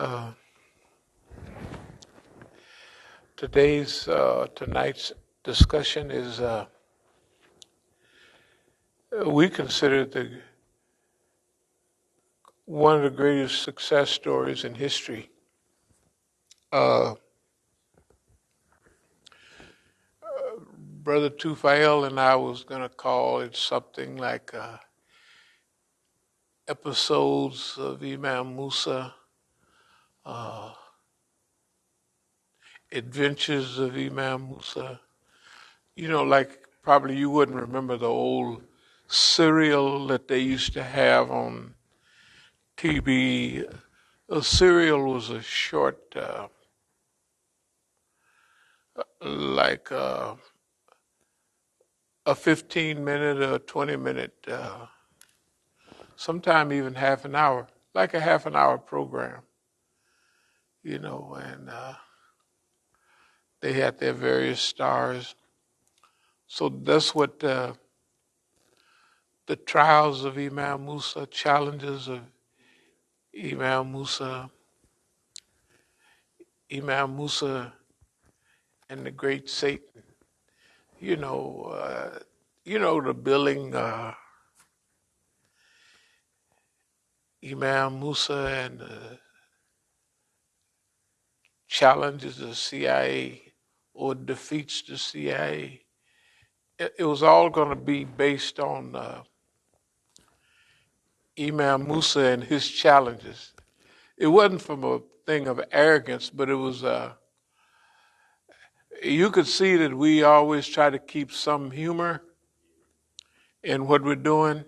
Uh, tonight's discussion is we consider one of the greatest success stories in history. Uh, Brother Tufail and I was going to call it something like episodes of Imam Musa, uh, adventures of Imam Musa. You know, like probably you wouldn't remember the old serial that they used to have on TV. A serial was a short, like a 15-minute or 20-minute, sometime even half an hour, like a half an hour program, and they had their various stars. So that's what the trials of Imam Musa, challenges of Imam Musa, Imam Musa and the great Satan. You know, the billing Imam Musa and the challenges the CIA or defeats the CIA. It was all going to be based on Imam Musa and his challenges. It wasn't from a thing of arrogance, but it was, you could see that we always try to keep some humor in what we're doing.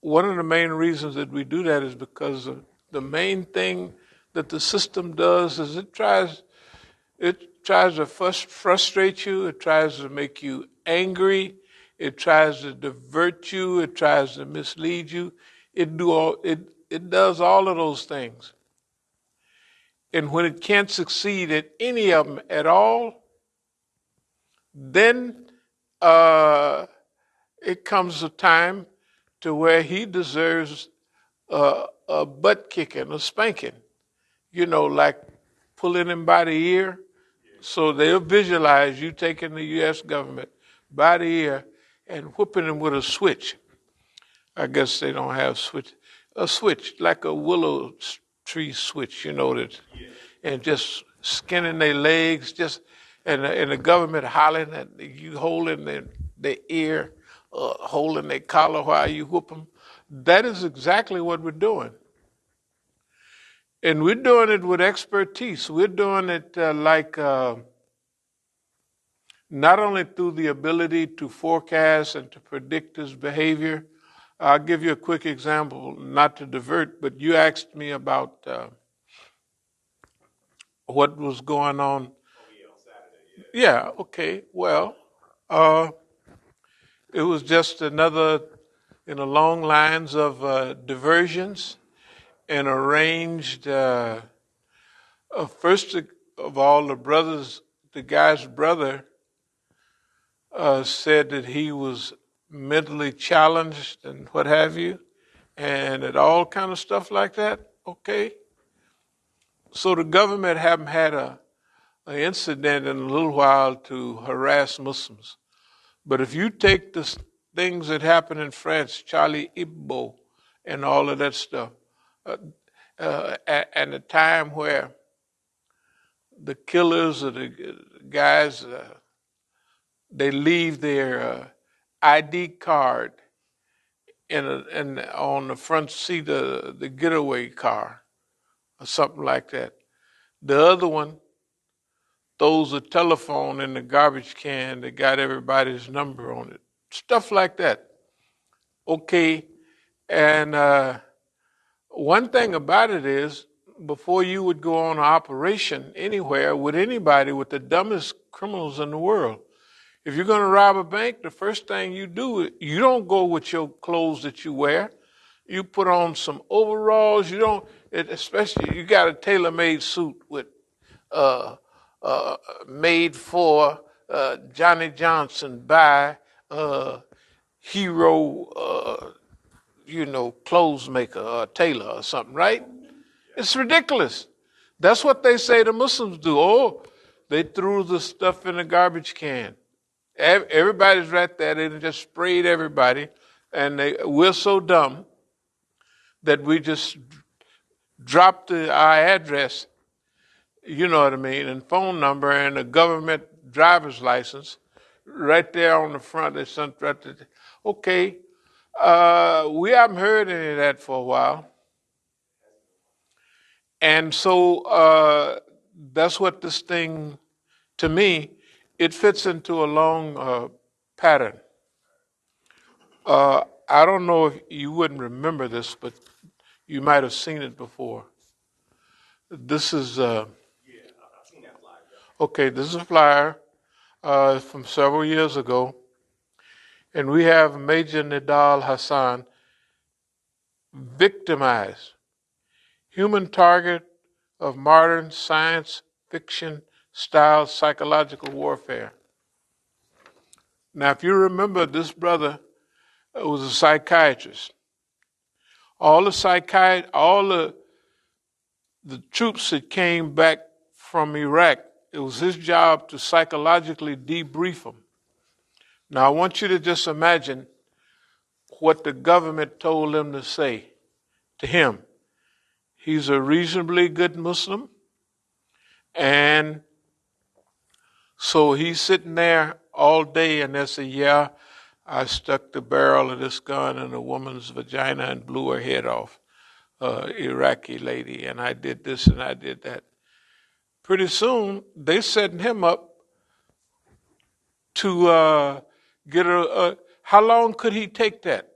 One of the main reasons that we do that is because of the main thing that the system does is it tries to frustrate you. It tries to make you angry. It tries to divert you. It tries to mislead you. It does all of those things. And when it can't succeed at any of them at all, then it comes a time to where he deserves a butt kicking, a spanking, like pulling him by the ear. So they'll visualize you taking the U.S. government by the ear and whipping him with a switch. I guess they don't have a switch, like a willow tree switch, and just skinning their legs, and the government hollering at you, holding their ear, holding their collar while you whoop them. That is exactly what we're doing. And we're doing it with expertise. We're doing it not only through the ability to forecast and to predict his behavior. I'll give you a quick example, not to divert, but you asked me about what was going on. Yeah, okay. Well, it was just another in the long lines of diversions and arranged. First of all, the guy's brother said that he was mentally challenged and what have you, and it all kind of stuff like that. Okay. So the government haven't had an incident in a little while to harass Muslims. But if you take the things that happened in France, Charlie Hebdo and all of that stuff, and the time where the killers or the guys, they leave their ID card on the front seat of the getaway car or something like that. The other one throws a telephone in the garbage can that got everybody's number on it. Stuff like that. Okay. And one thing about it is, before you would go on an operation anywhere with anybody, with the dumbest criminals in the world, if you're going to rob a bank, the first thing you do, you don't go with your clothes that you wear. You put on some overalls. Especially you got a tailor-made suit with made for Johnny Johnson by hero, clothes maker or tailor or something, right? It's ridiculous. That's what they say the Muslims do. Oh, they threw the stuff in the garbage can. Everybody's right there. They just sprayed everybody. And we're so dumb that we just dropped our address, you know what I mean, and phone number and a government driver's license right there on the front. Okay, we haven't heard any of that for a while. And so that's what this thing, to me, it fits into a long pattern. I don't know if you wouldn't remember this, but you might have seen it before. This is okay. This is a flyer from several years ago, and we have Major Nidal Hassan victimized, human target of modern science fiction style psychological warfare. Now, if you remember, this brother was a psychiatrist. All the troops that came back from Iraq, it was his job to psychologically debrief them. Now, I want you to just imagine what the government told him to say to him. He's a reasonably good Muslim, and so he's sitting there all day, and they say, yeah, I stuck the barrel of this gun in a woman's vagina and blew her head off, Iraqi lady, and I did this and I did that. Pretty soon, they setting him up to get how long could he take that?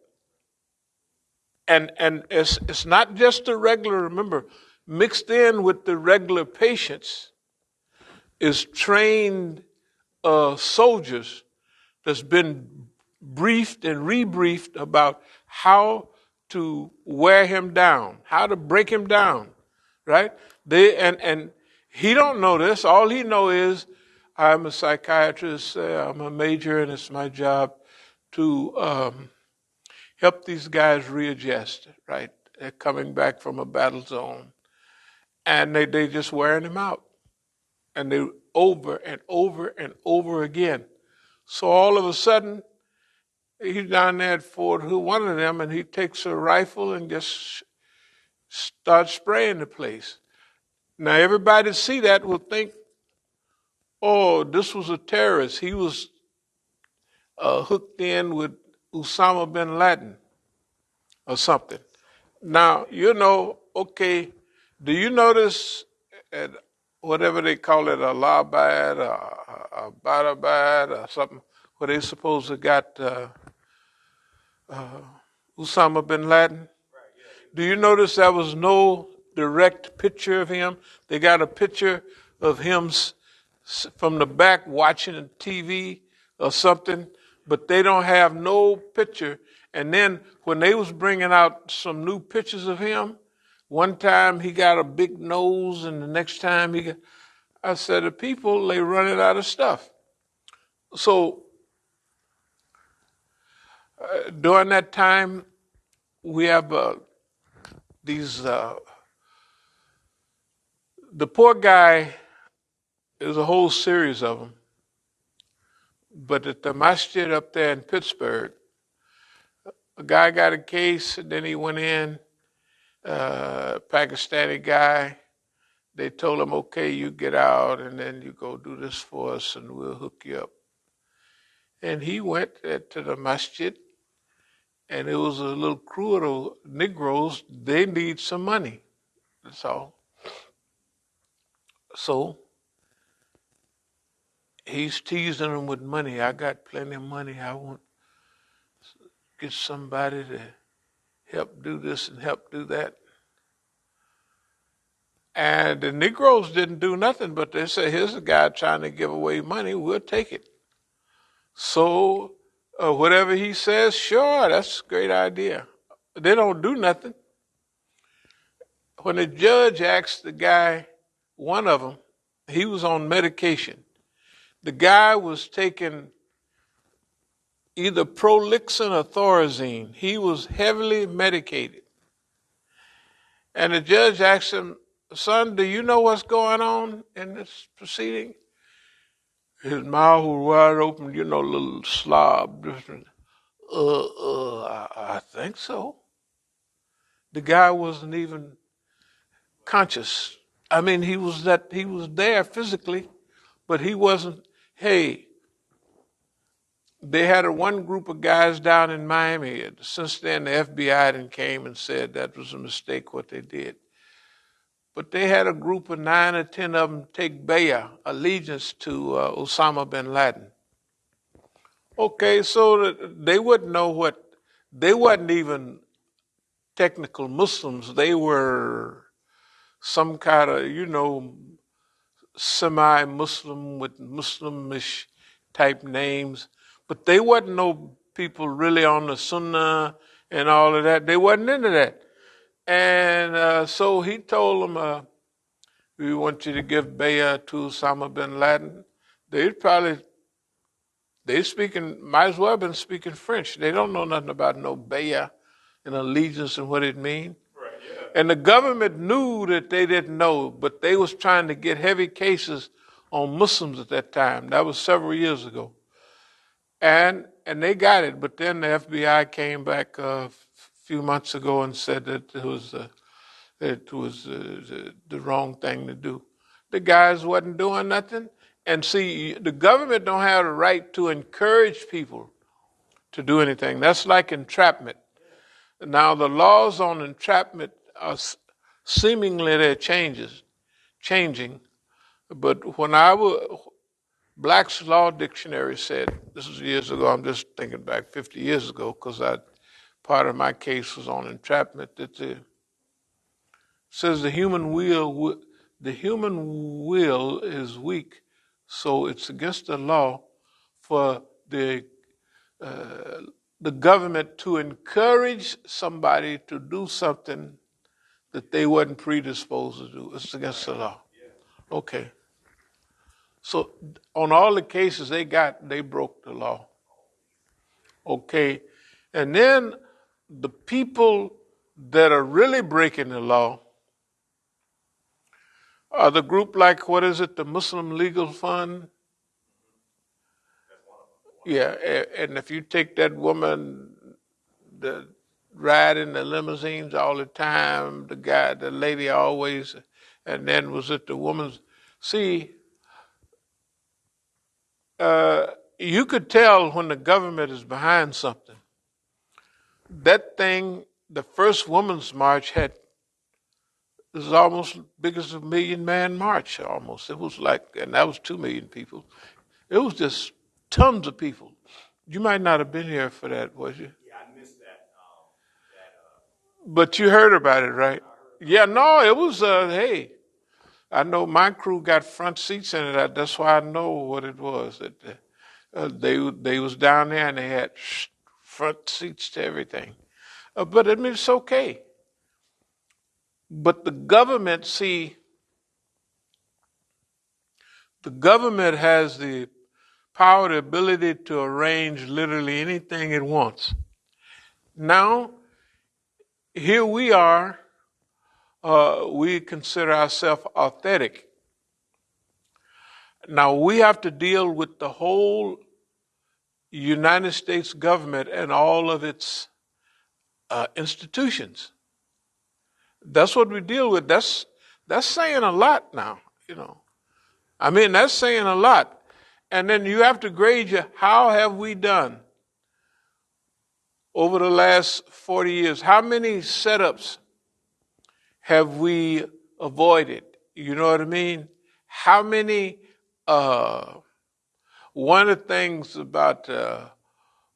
And it's not just the regular, remember, mixed in with the regular patients is trained soldiers that's been briefed and rebriefed about how to wear him down, how to break him down, right? And he don't know this. All he know is I'm a psychiatrist, I'm a major, and it's my job to help these guys readjust, right? They're coming back from a battle zone, and they just wearing him out, and they over and over and over again. So all of a sudden, he's down there at Fort Hood, one of them, and he takes a rifle and just starts spraying the place. Now everybody see that will think, oh, this was a terrorist. He was hooked in with Osama bin Laden or something. Now, okay, do you notice at whatever they call it, Allahabad or Abbottabad or something, where they supposed to got Osama bin Laden? Right, yeah. Do you notice there was no direct picture of him? They got a picture of him from the back watching TV or something, but they don't have no picture. And then when they was bringing out some new pictures of him, one time he got a big nose, and the next time I said, the people, they running out of stuff. So during that time, we have these, the poor guy, there's a whole series of them, but at the Masjid up there in Pittsburgh, a guy got a case, and then he went in, Pakistani guy. They told him, okay, you get out, and then you go do this for us, and we'll hook you up. And he went to the masjid, and it was a little crew of Negroes. They need some money. That's all. So he's teasing them with money. I got plenty of money. I want to get somebody to help do this and help do that. And the Negroes didn't do nothing, but they said, here's a guy trying to give away money, we'll take it. So whatever he says, sure, that's a great idea. They don't do nothing. When the judge asked the guy, one of them, he was on medication. The guy was taking either Prolixin or Thorazine. He was heavily medicated. And the judge asked him, son, do you know what's going on in this proceeding? His mouth was wide open, little slob. I think so. The guy wasn't even conscious. I mean, he was there physically, but he wasn't. Hey, they had one group of guys down in Miami. Since then, the FBI then came and said that was a mistake what they did. But they had a group of 9 or 10 of them take bayah, allegiance to Osama bin Laden. Okay, so they wouldn't know they wasn't even technical Muslims. They were some kind of, semi-Muslim with Muslimish type names. But they wasn't no people really on the Sunnah and all of that. They wasn't into that. And so he told them, we want you to give bayah to Osama bin Laden. Might as well have been speaking French. They don't know nothing about no bayah and allegiance and what it means. Right, yeah. And the government knew that they didn't know, but they was trying to get heavy cases on Muslims at that time. That was several years ago. And they got it, but then the FBI came back a few months ago and said that it was the wrong thing to do. The guys wasn't doing nothing. And see, the government don't have the right to encourage people to do anything. That's like entrapment. Now, the laws on entrapment are seemingly they're changing. But when Black's Law Dictionary said, this was years ago, I'm just thinking back 50 years ago, because part of my case was on entrapment, that says the human will is weak, so it's against the law for the government to encourage somebody to do something that they wasn't predisposed to do. It's against the law. Okay. So on all the cases they broke the law. Okay. And then the people that are really breaking the law are the group like, what is it, the Muslim Legal Fund? Yeah, and if you take that woman that ride in the limousines all the time, the lady always, and then was it the woman's, see, you could tell when the government is behind something. That thing, the first Women's March it was almost big as a 1 million man march almost. It was like, and that was 2 million people. It was just tons of people. You might not have been here for that, was you? Yeah, I missed that. But you heard about it, right? Yeah, no, it was, hey, I know my crew got front seats in it. That's why I know what it was. They was down there and they had front seats to everything. But I mean, it's okay. But the government, the government has the power, the ability to arrange literally anything it wants. Now, here we are, we consider ourselves authentic. Now, we have to deal with the whole United States government and all of its institutions. That's what we deal with. That's saying a lot now, I mean, that's saying a lot. And then you have to grade how have we done over the last 40 years? How many setups have we avoided? You know what I mean? How many, one of the things about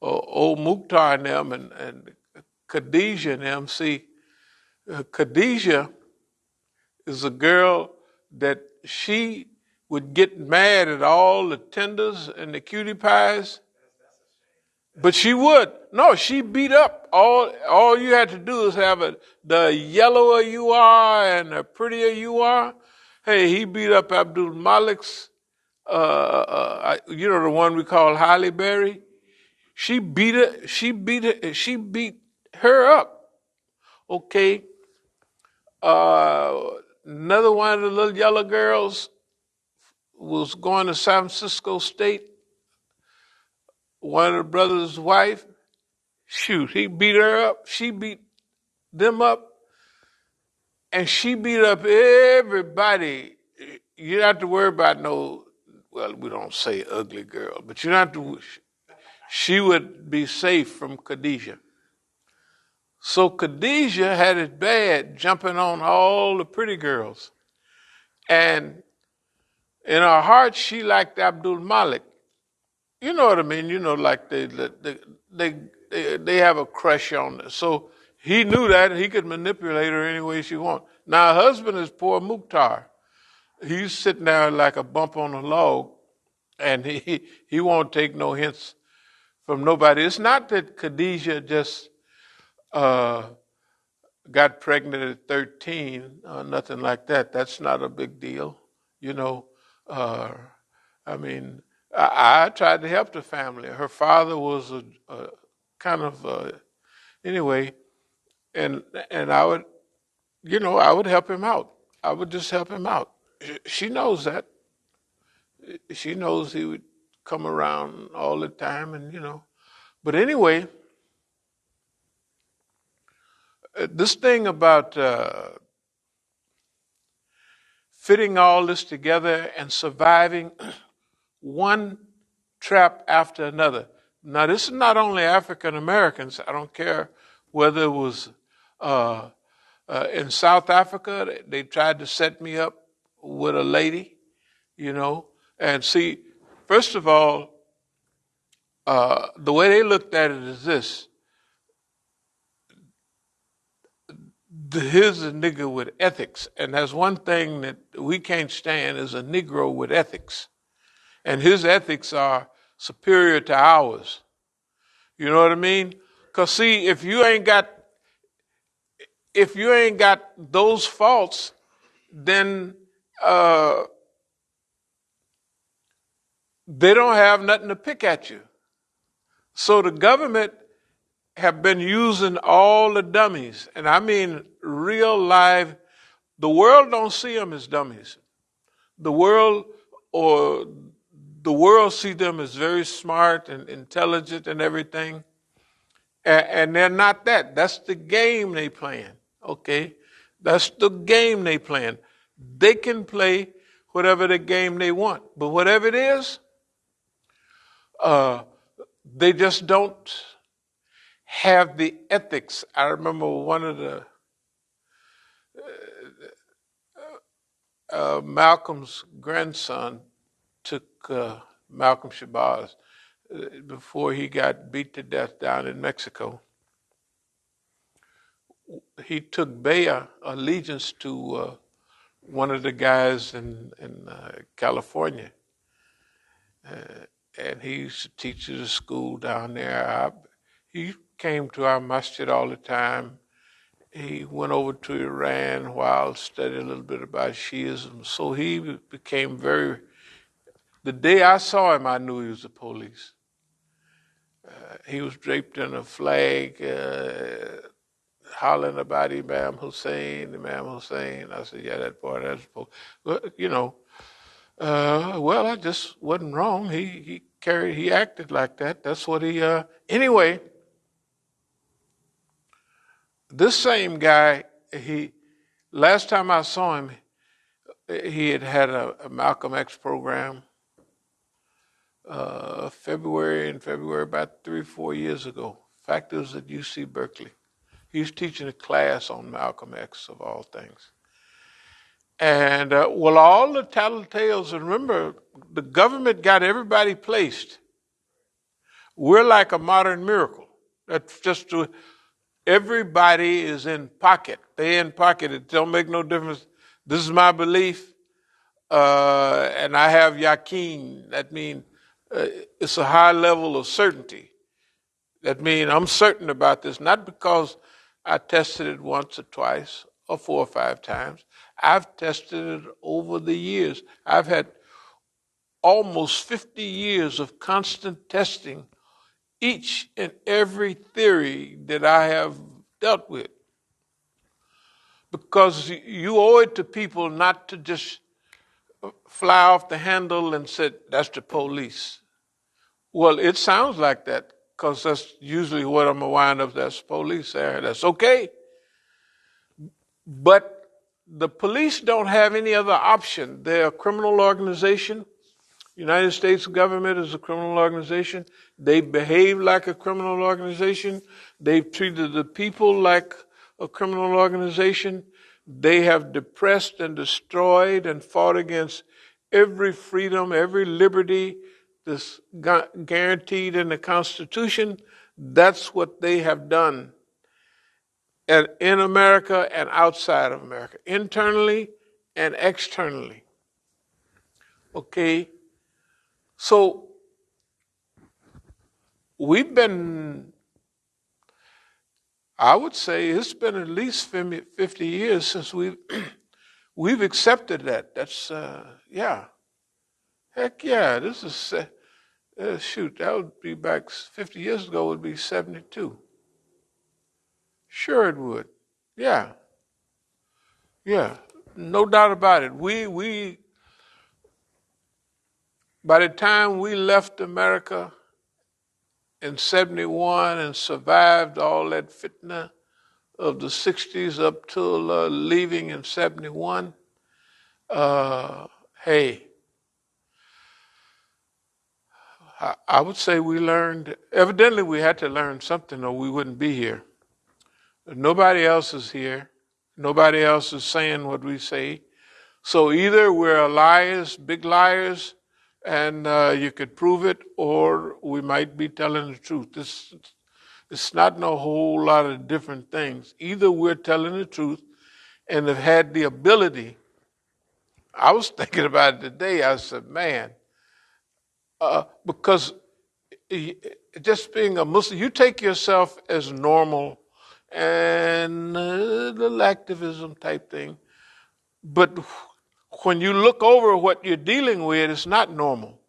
old Mukhtar and them and Khadijah and them, Khadijah is a girl that she would get mad at all the tenders and the cutie pies. But she would. No, she beat up. All you had to do is have the yellower you are and the prettier you are. Hey, he beat up Abdul Malik's, the one we call Halle Berry. She beat her up. Okay. Another one of the little yellow girls was going to San Francisco State. One of the brothers' wife, shoot, he beat her up. She beat them up. And she beat up everybody. You don't have to worry about no, well, we don't say ugly girl, but you don't have to, she would be safe from Khadijah. So Khadijah had it bad jumping on all the pretty girls. And in her heart, she liked Abdul Malik. You know what I mean? You know, like they have a crush on her. So he knew that, and he could manipulate her any way she wanted. Now, her husband is poor Mukhtar. He's sitting there like a bump on a log, and he won't take no hints from nobody. It's not that Khadijah just got pregnant at 13 or nothing like that. That's not a big deal, you know. I mean, I tried to help the family. Her father was a kind of anyway, and I would, you know, I would help him out. I would just help him out. She knows that. She knows he would come around all the time, and you know. But anyway, this thing about fitting all this together and surviving one trap after another. Now, this is not only African Americans. I don't care whether it was in South Africa, they tried to set me up with a lady, you know. And see, first of all, the way they looked at it is this. Here's a nigger with ethics. And that's one thing that we can't stand is a Negro with ethics. And his ethics are superior to ours. You know what I mean? Because see, if you ain't got those faults, then they don't have nothing to pick at you. So the government have been using all the dummies, and I mean real live. The world don't see them as dummies. The world see them as very smart and intelligent and everything, and they're not that. That's the game they playing. Okay, that's the game they playing. They can play whatever the game they want, but whatever it is, they just don't have the ethics. I remember one of the Malcolm's grandson took Malcolm Shabazz before he got beat to death down in Mexico. He took Baya allegiance to one of the guys in California. And he used to teach at a school down there. He came to our masjid all the time. He went over to Iran while studying a little bit about Shiism. So he became very, the day I saw him, I knew he was the police. He was draped in a flag, hollering about Imam Hussein. I said, yeah, that boy, that's the police. Well, you know, well, I just wasn't wrong. He acted like that. That's what he, anyway. This same guy, last time I saw him, he had a Malcolm X program, February about 3 or 4 years ago. Fact, it was at UC Berkeley. He was teaching a class on Malcolm X, of all things. And, well, all the tattletales, and remember, the government got everybody placed. We're like a modern miracle. That's just everybody is in pocket. They in pocket. It don't make no difference. This is my belief, and I have yaqeen. That means it's a high level of certainty. That means I'm certain about this, not because I tested it once or twice or 4 or 5 times. I've tested it over the years. I've had almost 50 years of constant testing each and every theory that I have dealt with. because you owe it to people not to just fly off the handle and say, that's the police. Well, it sounds like that because that's usually what I'm going to wind up, that's police there. That's okay. But the police don't have any other option. They're a criminal organization. United States government is a criminal organization. They behave like a criminal organization. They've treated the people like a criminal organization. They have depressed and destroyed and fought against every freedom, every liberty that's guaranteed in the Constitution. That's what they have done in America and outside of America, internally and externally. Okay? So we've been, I would say it's been at least 50 years since we've accepted that. That's, yeah. Heck yeah, this is, shoot, that would be back 50 years ago, would be 72. Sure it would. Yeah. Yeah. No doubt about it. By the time we left America in 71 and survived all that fitna of the 60s up till leaving in 71, hey, I would say we learned, evidently we had to learn something or we wouldn't be here. Nobody else is here. Nobody else is saying what we say. So either we're liars, big liars, and you could prove it, or we might be telling the truth. It's not no whole lot of different things. Either we're telling the truth and have had the ability. I was thinking about it today. I said, man, because just being a Muslim, you take yourself as normal and little activism type thing. But when you look over what you're dealing with, it's not normal.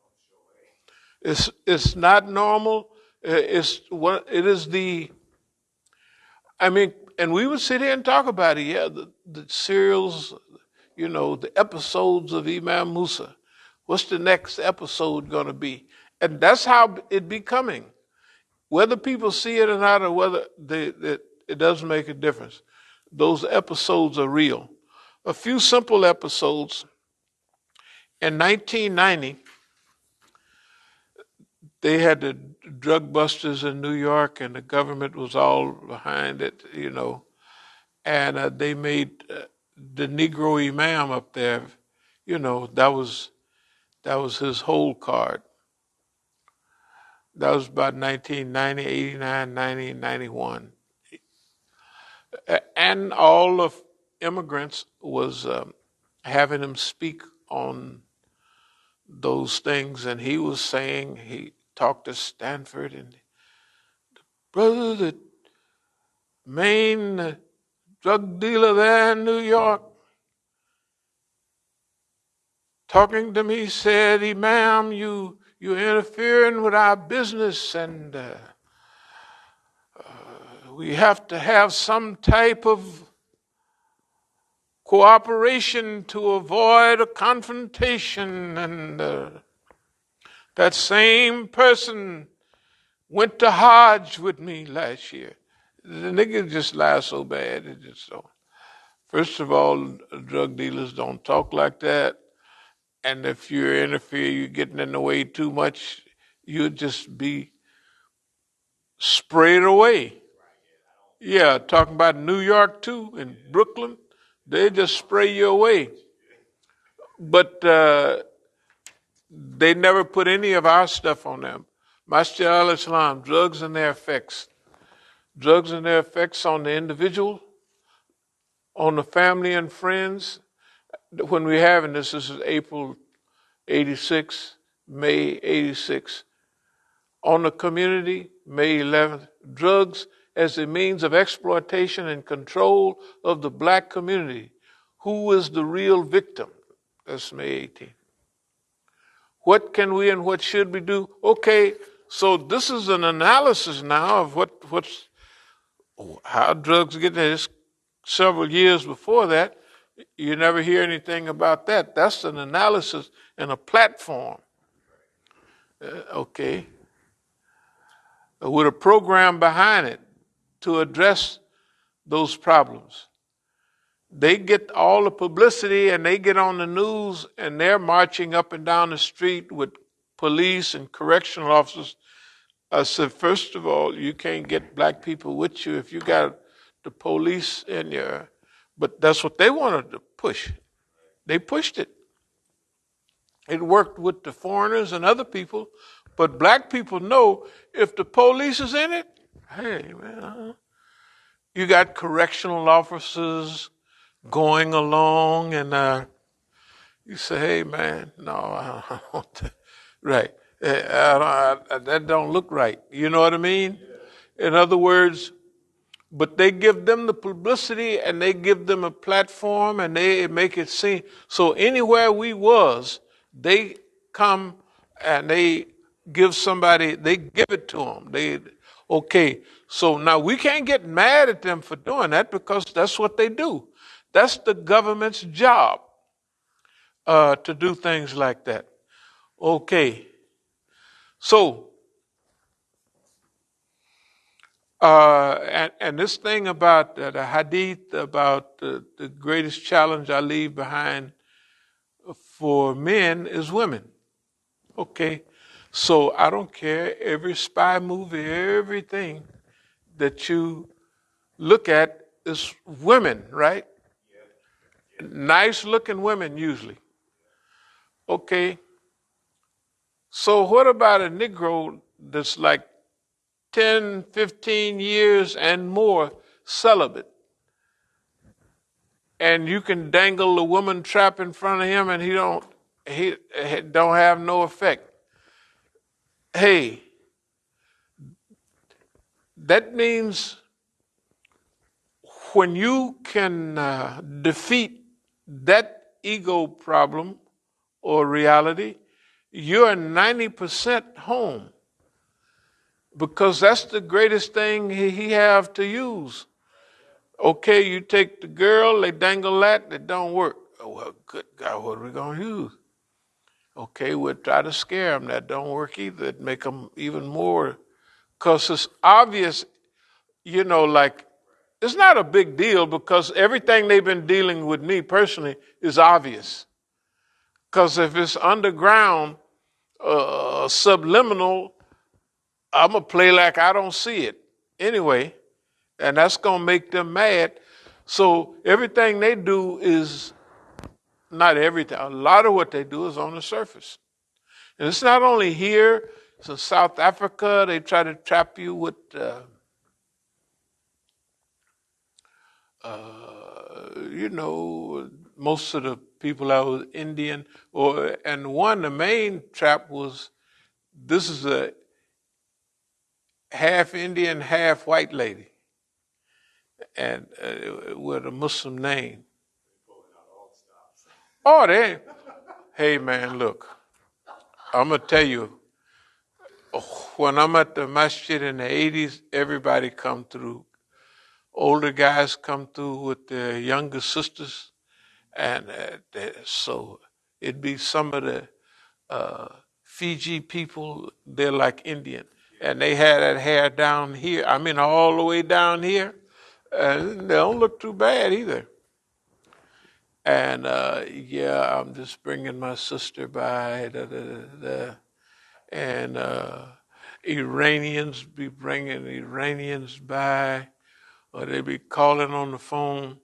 It's not normal. It is the, I mean, and we would sit here and talk about it. Yeah, the serials, you know, the episodes of Imam Musa. What's the next episode going to be? And that's how it be coming. Whether people see it or not, or whether it doesn't make a difference. Those episodes are real. A few simple episodes. In 1990, they had the drug busters in New York, and the government was all behind it, you know. And they made the Negro Imam up there, you know, that was his whole card. That was about 1990, 89, 90, 91. And all of immigrants was having him speak on those things. And he was saying, he talked to Stanford, and brother, the main drug dealer there in New York, talking to me, said, Imam, you're interfering with our business, and we have to have some type of cooperation to avoid a confrontation. And that same person went to Hajj with me last year. The nigga just lie so bad. It just so. First of all, drug dealers don't talk like that. And if you interfere, you're getting in the way too much, you'll just be sprayed away. Yeah, talking about New York too, and Brooklyn, they just spray you away. But they never put any of our stuff on them. Masjid al-Islam, drugs and their effects. Drugs and their effects on the individual, on the family and friends. When we're having this is April 86, May 86. On the community, May 11th. Drugs as a means of exploitation and control of the black community. Who is the real victim? That's May 18th. What can we and what should we do? Okay, so this is an analysis now of how drugs get there. It's several years before that, you never hear anything about that. That's an analysis and a platform, okay, with a program behind it to address those problems. They get all the publicity and they get on the news and they're marching up and down the street with police and correctional officers. I said, first of all, you can't get black people with you if you got the police in your, but that's what they wanted to push. They pushed it. It worked with the foreigners and other people, but black people know if the police is in it, hey, man, you got correctional officers going along and you say, hey, man, no, I don't want to. Right. That don't look right. You know what I mean? In other words, but they give them the publicity and they give them a platform and they make it seem. So anywhere we was, they come and they give somebody, they give it to them. Okay, so now we can't get mad at them for doing that because that's what they do. That's the government's job to do things like that. Okay, so and this thing about the hadith about the greatest challenge I leave behind for men is women. Okay, so I don't care, every spy movie, everything that you look at is women, right? Nice looking women usually. Okay, so what about a Negro that's like 10, 15 years and more celibate? And you can dangle the woman trap in front of him and he don't have no effect. Hey, that means when you can defeat that ego problem or reality, you're 90% home. Because that's the greatest thing he have to use. Okay, you take the girl, they dangle that, it don't work. Oh, well, good God, what are we going to use? Okay, we'll try to scare them. That don't work either. It make them even more, because it's obvious, like, it's not a big deal because everything they've been dealing with me personally is obvious. Because if it's underground, subliminal, I'm going to play like I don't see it anyway, and that's going to make them mad. So everything they do is, not everything, a lot of what they do is on the surface. And it's not only here, it's in South Africa. They try to trap you with, most of the people I was Indian, and the main trap was, this is a half Indian, half white lady, and with a Muslim name. Oh, hey man, look, I'm gonna tell you, when I'm at the Masjid in the 80s, everybody come through. Older guys come through with their younger sisters, and so it'd be some of the Fiji people, they're like Indian. And they had that hair down here, all the way down here, and they don't look too bad either. And I'm just bringing my sister by, and Iranians be bringing Iranians by, or they be calling on the phone,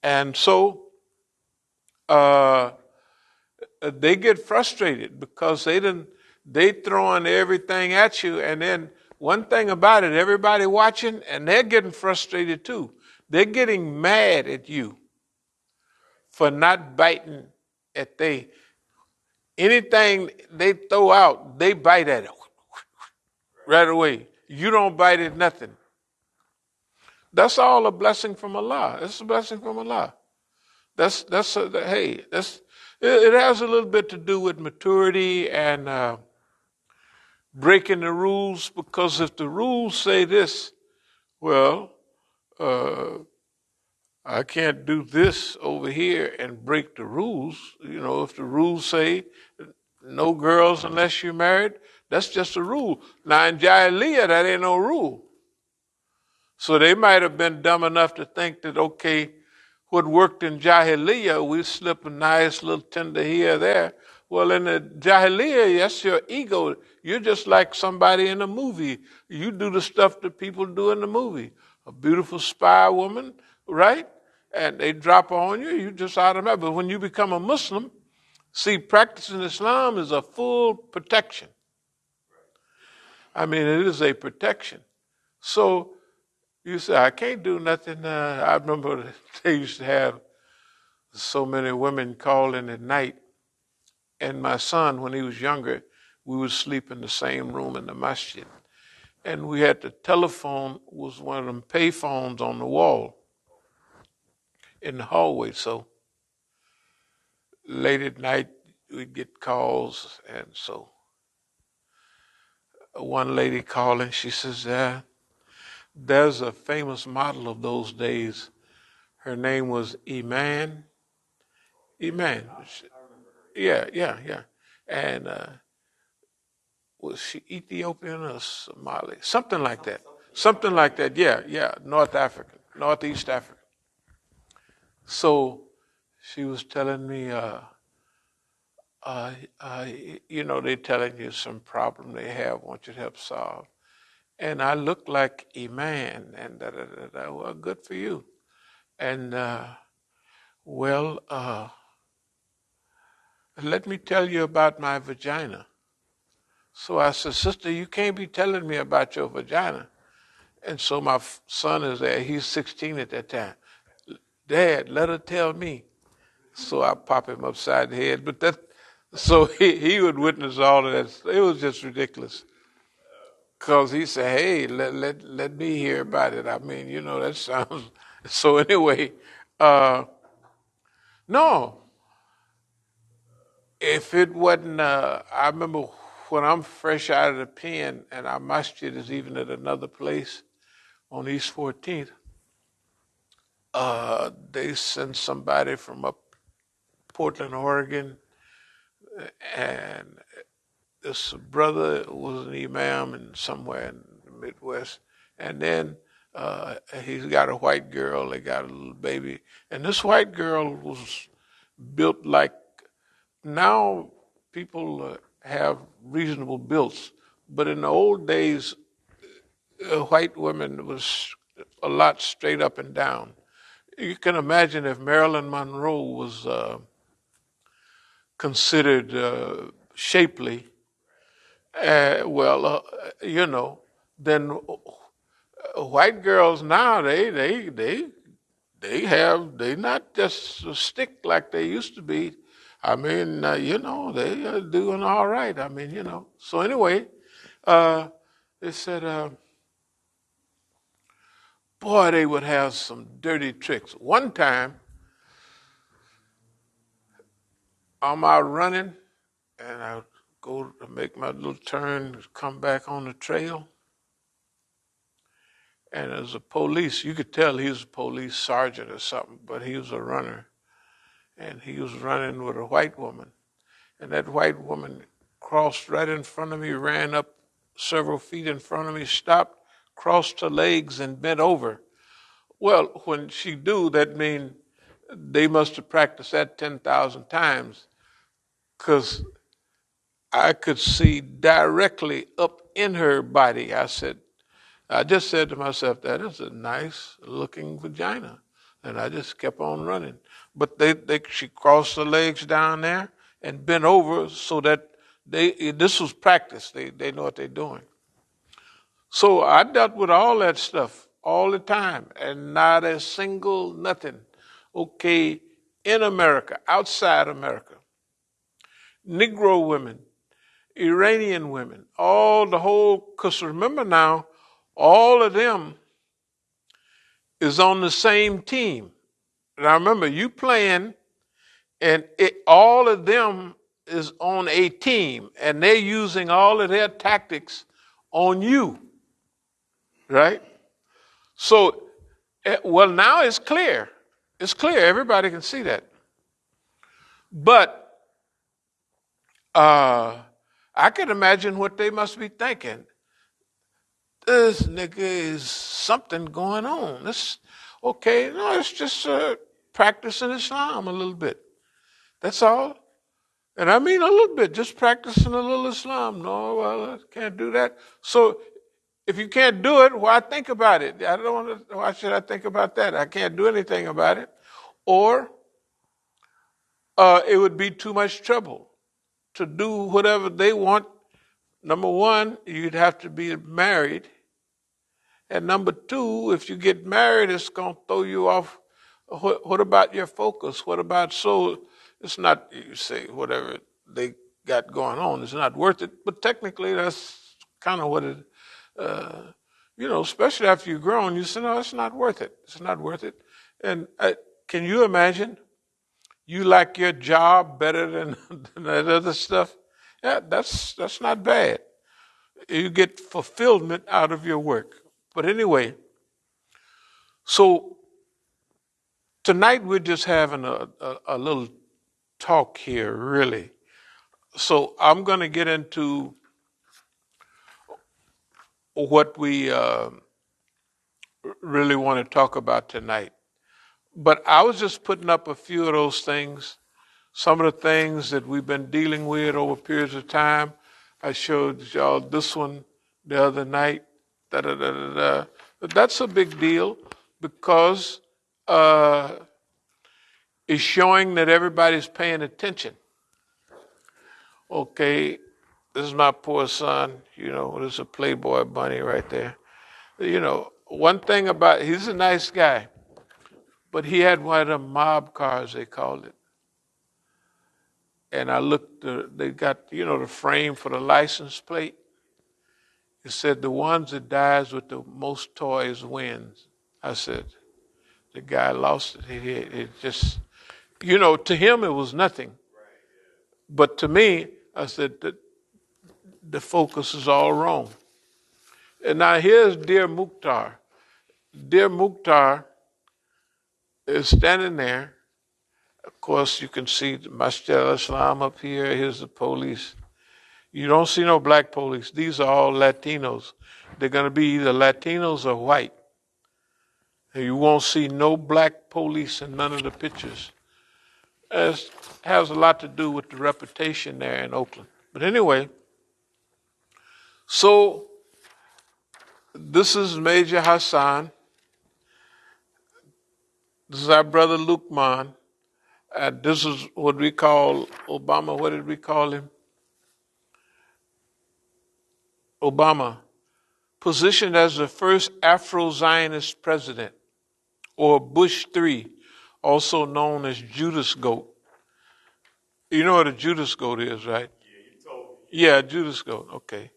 and so they get frustrated because they throwing everything at you, and then one thing about it, everybody watching, and they're getting frustrated too. They're getting mad at you for not biting at anything they throw out, they bite at it right away. You don't bite at nothing. That's all a blessing from Allah. It's a blessing from Allah. It has a little bit to do with maturity and breaking the rules, because if the rules say this, Well, uh, I can't do this over here and break the rules. If the rules say no girls unless you're married, that's just a rule. Now in Jahiliyyah, that ain't no rule. So they might have been dumb enough to think that, okay, what worked in Jahiliyyah, we slip a nice little tender here or there. Well, in the Jahiliyyah, that's your ego. You're just like somebody in a movie. You do the stuff that people do in the movie. A beautiful spy woman, right? And they drop on you, you just automatically. But when you become a Muslim, see, practicing Islam is a full protection. I mean, it is a protection. So you say, I can't do nothing. I remember they used to have so many women calling at night. And my son, when he was younger, we would sleep in the same room in the masjid. And we had the telephone, was one of them pay phones on the wall in the hallway. So late at night, we'd get calls. And so one lady calling, she says, there's a famous model of those days. Her name was Imam. Imam. Yeah. And was she Ethiopian or Somali? Something like that. Something like that. Yeah. North African, Northeast African. So she was telling me, they're telling you some problem they have, want you to help solve. And I look like a man, and well, good for you. And let me tell you about my vagina. So I said, sister, you can't be telling me about your vagina. And so my son is there. He's 16 at that time. Dad, let her tell me. So I pop him upside the head. So he would witness all of that. It was just ridiculous. Because he said, hey, let me hear about it. I mean, that sounds. So anyway, no. If it wasn't, I remember when I'm fresh out of the pen and our masjid is even at another place on East 14th, they send somebody from up Portland, Oregon, and this brother was an imam in somewhere in the Midwest, and then he's got a white girl. They got a little baby, and this white girl was built like now people have reasonable builds, but in the old days, white women was a lot straight up and down. You can imagine if Marilyn Monroe was considered shapely, then white girls now they not just a stick like they used to be. I mean, they are doing all right. I mean, So anyway, they said, boy, they would have some dirty tricks. One time, I'm out running, and I would go to make my little turn, come back on the trail, and there's a police. You could tell he was a police sergeant or something, but he was a runner, and he was running with a white woman, and that white woman crossed right in front of me, ran up several feet in front of me, stopped, crossed her legs, and bent over. Well, when she do, that means they must have practiced that 10,000 times, because I could see directly up in her body. I just said to myself, that is a nice looking vagina. And I just kept on running. But she crossed her legs down there and bent over so that this was practice. They know what they're doing. So I dealt with all that stuff all the time, and not a single nothing. Okay, in America, outside America, Negro women, Iranian women, because remember now, all of them is on the same team. Now remember, you playing, and all of them is on a team, and they're using all of their tactics on you, right? So, well, now it's clear. It's clear. Everybody can see that. But I can imagine what they must be thinking. This nigga is something going on. This, okay, no, it's just practicing Islam a little bit. That's all. And I mean a little bit, just practicing a little Islam. No, well, I can't do that. So if you can't do it, why think about it? I don't want to, why should I think about that? I can't do anything about it. Or it would be too much trouble to do whatever they want. Number one, you'd have to be married. And number two, if you get married, it's going to throw you off. What about your focus? What about so? It's not, you say, whatever they got going on, it's not worth it. But technically, that's kind of what it, especially after you're grown, you say, no, it's not worth it. It's not worth it. And can you imagine? You like your job better than, than that other stuff? Yeah, that's not bad. You get fulfillment out of your work. But anyway, so tonight we're just having a little talk here, really. So I'm going to get into what we really want to talk about tonight. But I was just putting up a few of those things, some of the things that we've been dealing with over periods of time. I showed y'all this one the other night. Da, da, da, da, da. But that's a big deal because it's showing that everybody's paying attention. Okay, this is my poor son. There's a Playboy bunny right there. One thing about, he's a nice guy, but he had one of them mob cars, they called it. And I looked, they got, the frame for the license plate. It said the ones that dies with the most toys wins. I said, the guy lost it. It just, to him it was nothing. But to me, I said, the focus is all wrong. And now here's Dear Mukhtar. Dear Mukhtar is standing there. Of course, you can see the Masjid al-Islam up here. Here's the police. You don't see no black police. These are all Latinos. They're going to be either Latinos or white. And you won't see no black police in none of the pictures. It has a lot to do with the reputation there in Oakland. But anyway, so this is Major Hassan. This is our brother Lukman. This is what we call Obama. What did we call him? Obama, positioned as the first Afro-Zionist president, or Bush III, also known as Judas Goat. You know what a Judas Goat is, right? Yeah, you told me. Yeah, Judas Goat, okay.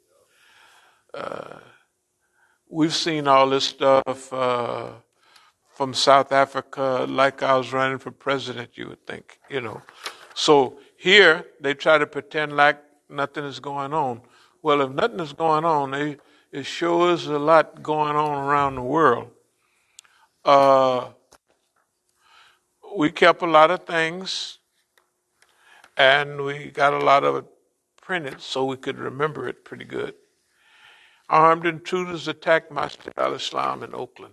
We've seen all this stuff from South Africa, like I was running for president, you would think, So here, they try to pretend like nothing is going on. Well, if nothing is going on, it sure is a lot going on around the world. We kept a lot of things, and we got a lot of it printed so we could remember it pretty good. Armed intruders attacked Masjid al-Islam in Oakland.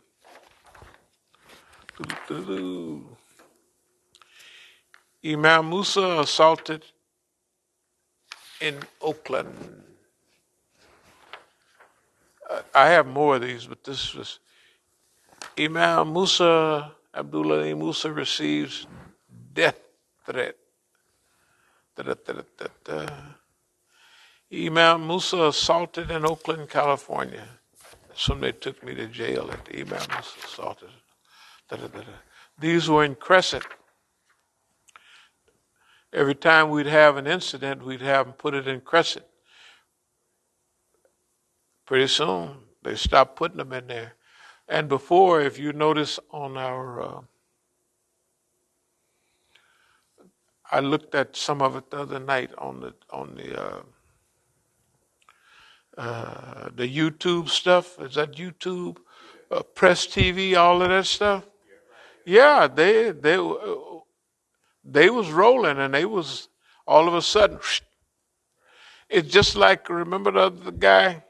Imam Musa assaulted in Oakland. I have more of these, but this was Imam Musa, Abdullah Musa receives death threat. Imam Musa assaulted in Oakland, California. That's when they took me to jail at the Imam Musa assaulted. These were in Crescent. Every time we'd have an incident, we'd have them put it in Crescent. Pretty soon, they stopped putting them in there. And before, if you notice on our, I looked at some of it the other night on the YouTube stuff. Is that YouTube? Press TV, all of that stuff. Yeah, they was rolling, and they was all of a sudden. It's just like, remember the other guy,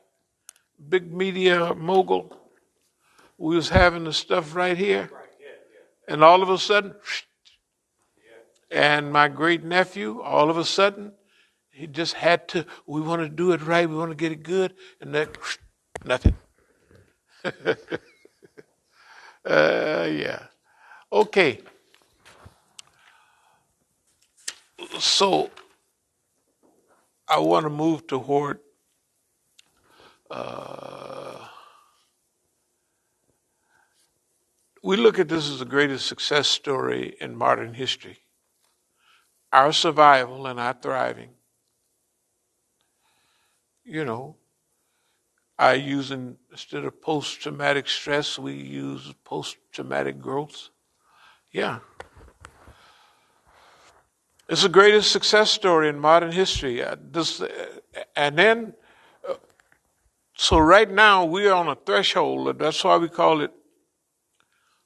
big media mogul. We was having the stuff right here, and all of a sudden, and my great nephew, all of a sudden, he just had to. We want to do it right. We want to get it good, and that nothing. Yeah. Okay. So I want to move toward. Uh, we look at this as the greatest success story in modern history. Our survival and our thriving. You know, I using instead of post-traumatic stress, we use post-traumatic growth. Yeah, it's the greatest success story in modern history. And then, so right now we are on a threshold. That's why we call it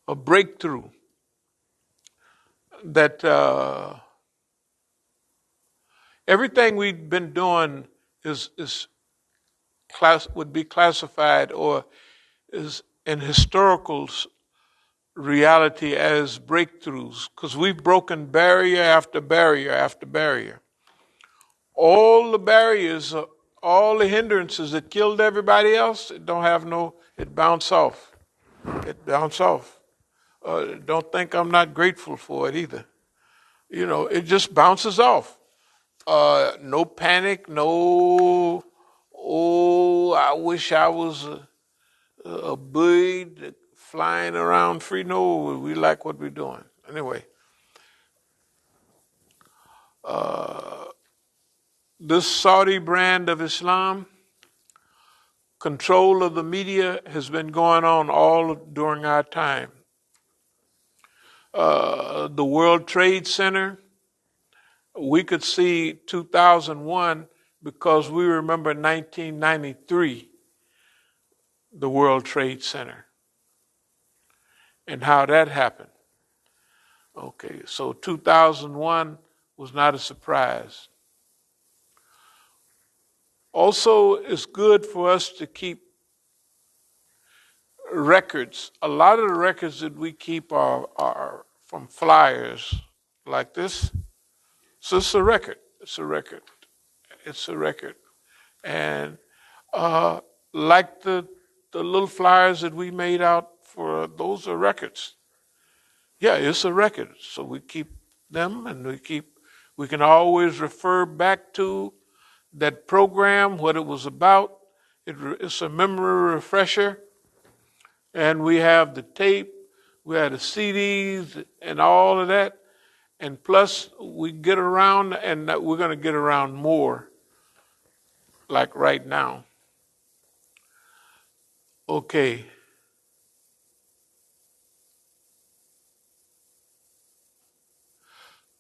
a breakthrough. That everything we've been doing is would be classified or is in historical reality as breakthroughs because we've broken barrier after barrier after barrier. All the barriers, all the hindrances that killed everybody else, it don't have no, it bounce off. It bounce off. Don't think I'm not grateful for it either. You know, it just bounces off. No panic, no, oh, I wish I was a bird flying around free. No, we like what we're doing. Anyway, this Saudi brand of Islam, control of the media has been going on all during our time. The World Trade Center, we could see 2001 because we remember 1993, the World Trade Center, and how that happened. Okay, so 2001 was not a surprise. Also, it's good for us to keep records. A lot of the records that we keep are from flyers like this. So it's a record. It's a record. It's a record. And like the little flyers that we made out for, those are records. Yeah, it's a record. So we keep them, and we can always refer back to that program, what it was about. It's a memory refresher. And we have the tape, we have the CDs and all of that. And plus we get around, and we're going to get around more like right now. Okay.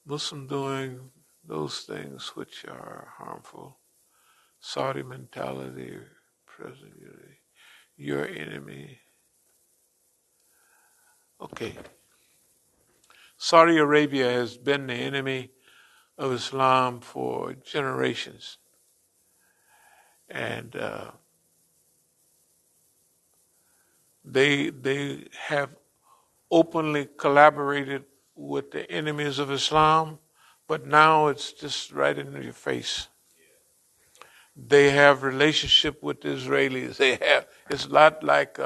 Muslim doing those things which are harmful. Saudi mentality, present unity, your enemy. Okay. Saudi Arabia has been the enemy of Islam for generations. And they have openly collaborated with the enemies of Islam, but now it's just right in your face. They have relationship with the Israelis. It's not like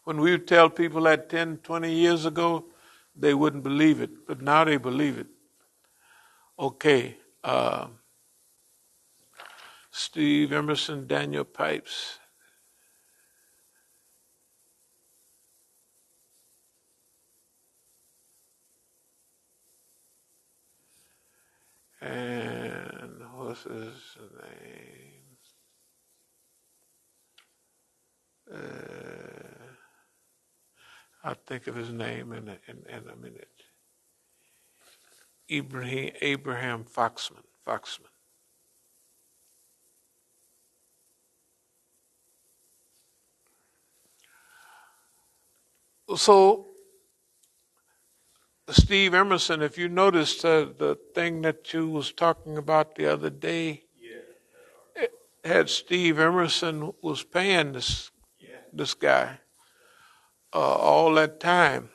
when we would tell people that 10, 20 years ago, they wouldn't believe it, but now they believe it. Okay. Steve Emerson, Daniel Pipes. And what's his name? I'll think of his name in a minute. Abraham Foxman. So Steve Emerson, if you noticed the thing that you was talking about the other day, it had Steve Emerson was paying this guy all that time.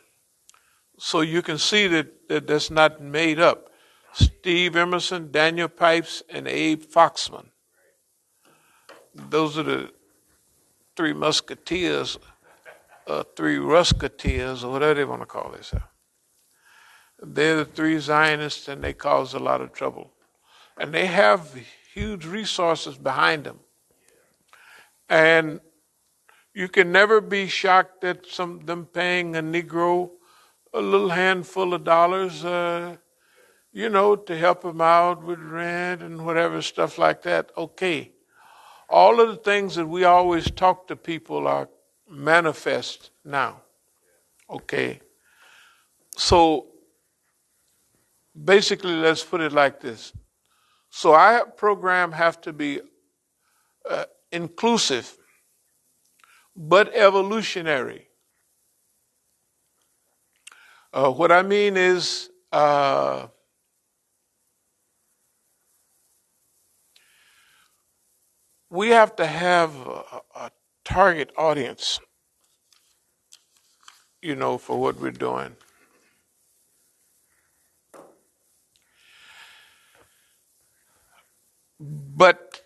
So you can see that that's not made up. Steve Emerson, Daniel Pipes, and Abe Foxman. Those are the three musketeers, three rusketeers, or whatever they want to call themselves. They're the three Zionists, and they cause a lot of trouble. And they have huge resources behind them. And you can never be shocked at them paying a Negro a little handful of dollars, to help him out with rent and whatever stuff like that. Okay. All of the things that we always talk to people are manifest now. Okay. So basically, let's put it like this. So our program have to be inclusive, but evolutionary. What I mean is, we have to have a target audience, for what we're doing. But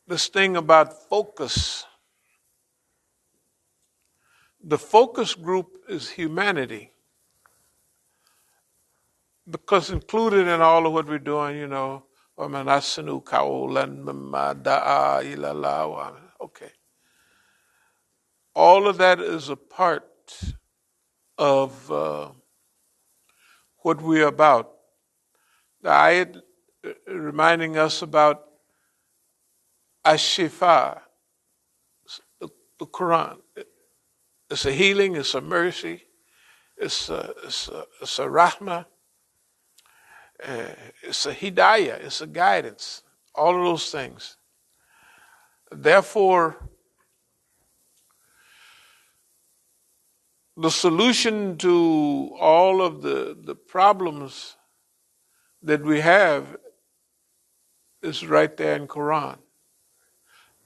this thing about focus, the focus group is humanity. Because included in all of what we're doing, okay. All of that is a part of what we're about. The ayat reminding us about Ash-Shifa, the Quran. It's a healing, it's a mercy, it's a rahmah, it's a hidayah, it's a guidance, all of those things. Therefore, the solution to all of the problems that we have is right there in Quran.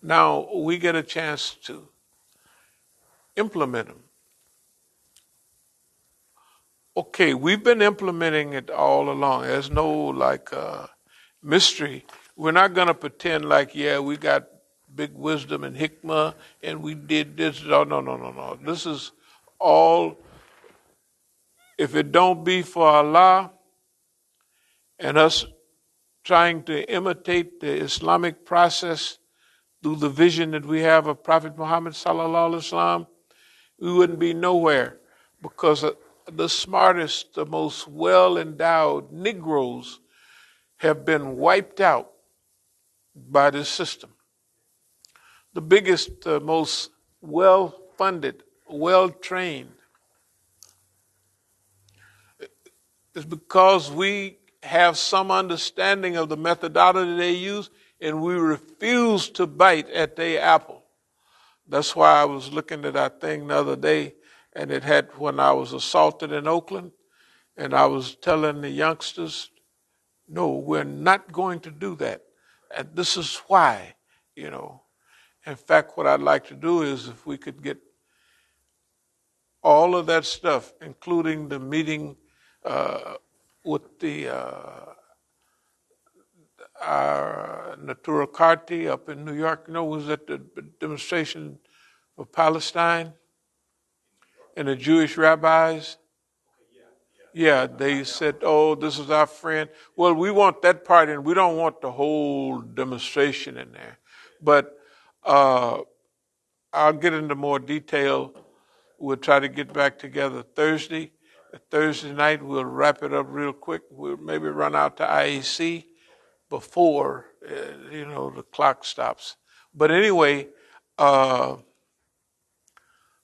Now we get a chance to implement them. Okay, we've been implementing it all along. There's no mystery. We're not going to pretend like, we got big wisdom and hikmah and we did this. No. This is all, if it don't be for Allah and us trying to imitate the Islamic process through the vision that we have of Prophet Muhammad sallallahu alaihi wasallam, we wouldn't be nowhere, because the smartest, the most well-endowed Negroes have been wiped out by this system. The biggest, most well-funded, well-trained, is because we have some understanding of the methodology they use, and we refuse to bite at their apple. That's why I was looking at that thing the other day, and it had when I was assaulted in Oakland, and I was telling the youngsters, no, we're not going to do that. And this is why, In fact, what I'd like to do is if we could get all of that stuff, including the meeting with the our Natura Karti up in New York, was at the demonstration for Palestine, and the Jewish rabbis. Yeah, they said, oh, this is our friend. Well, we want that part in. We don't want the whole demonstration in there. But I'll get into more detail. We'll try to get back together Thursday. Thursday night, we'll wrap it up real quick. We'll maybe run out to IAC before, the clock stops. But anyway,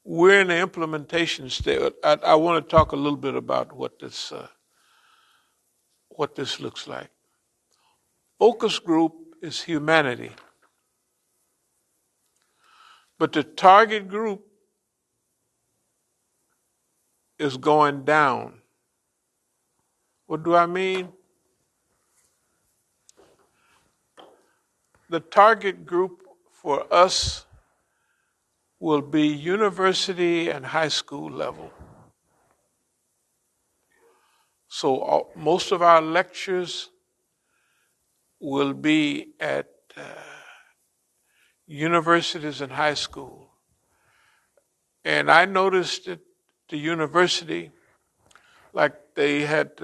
we're in the implementation stage. I want to talk a little bit about what this looks like. Focus group is humanity. But the target group is going down. What do I mean? The target group for us will be university and high school level. So most of our lectures will be at universities and high school. And I noticed at the university, like they had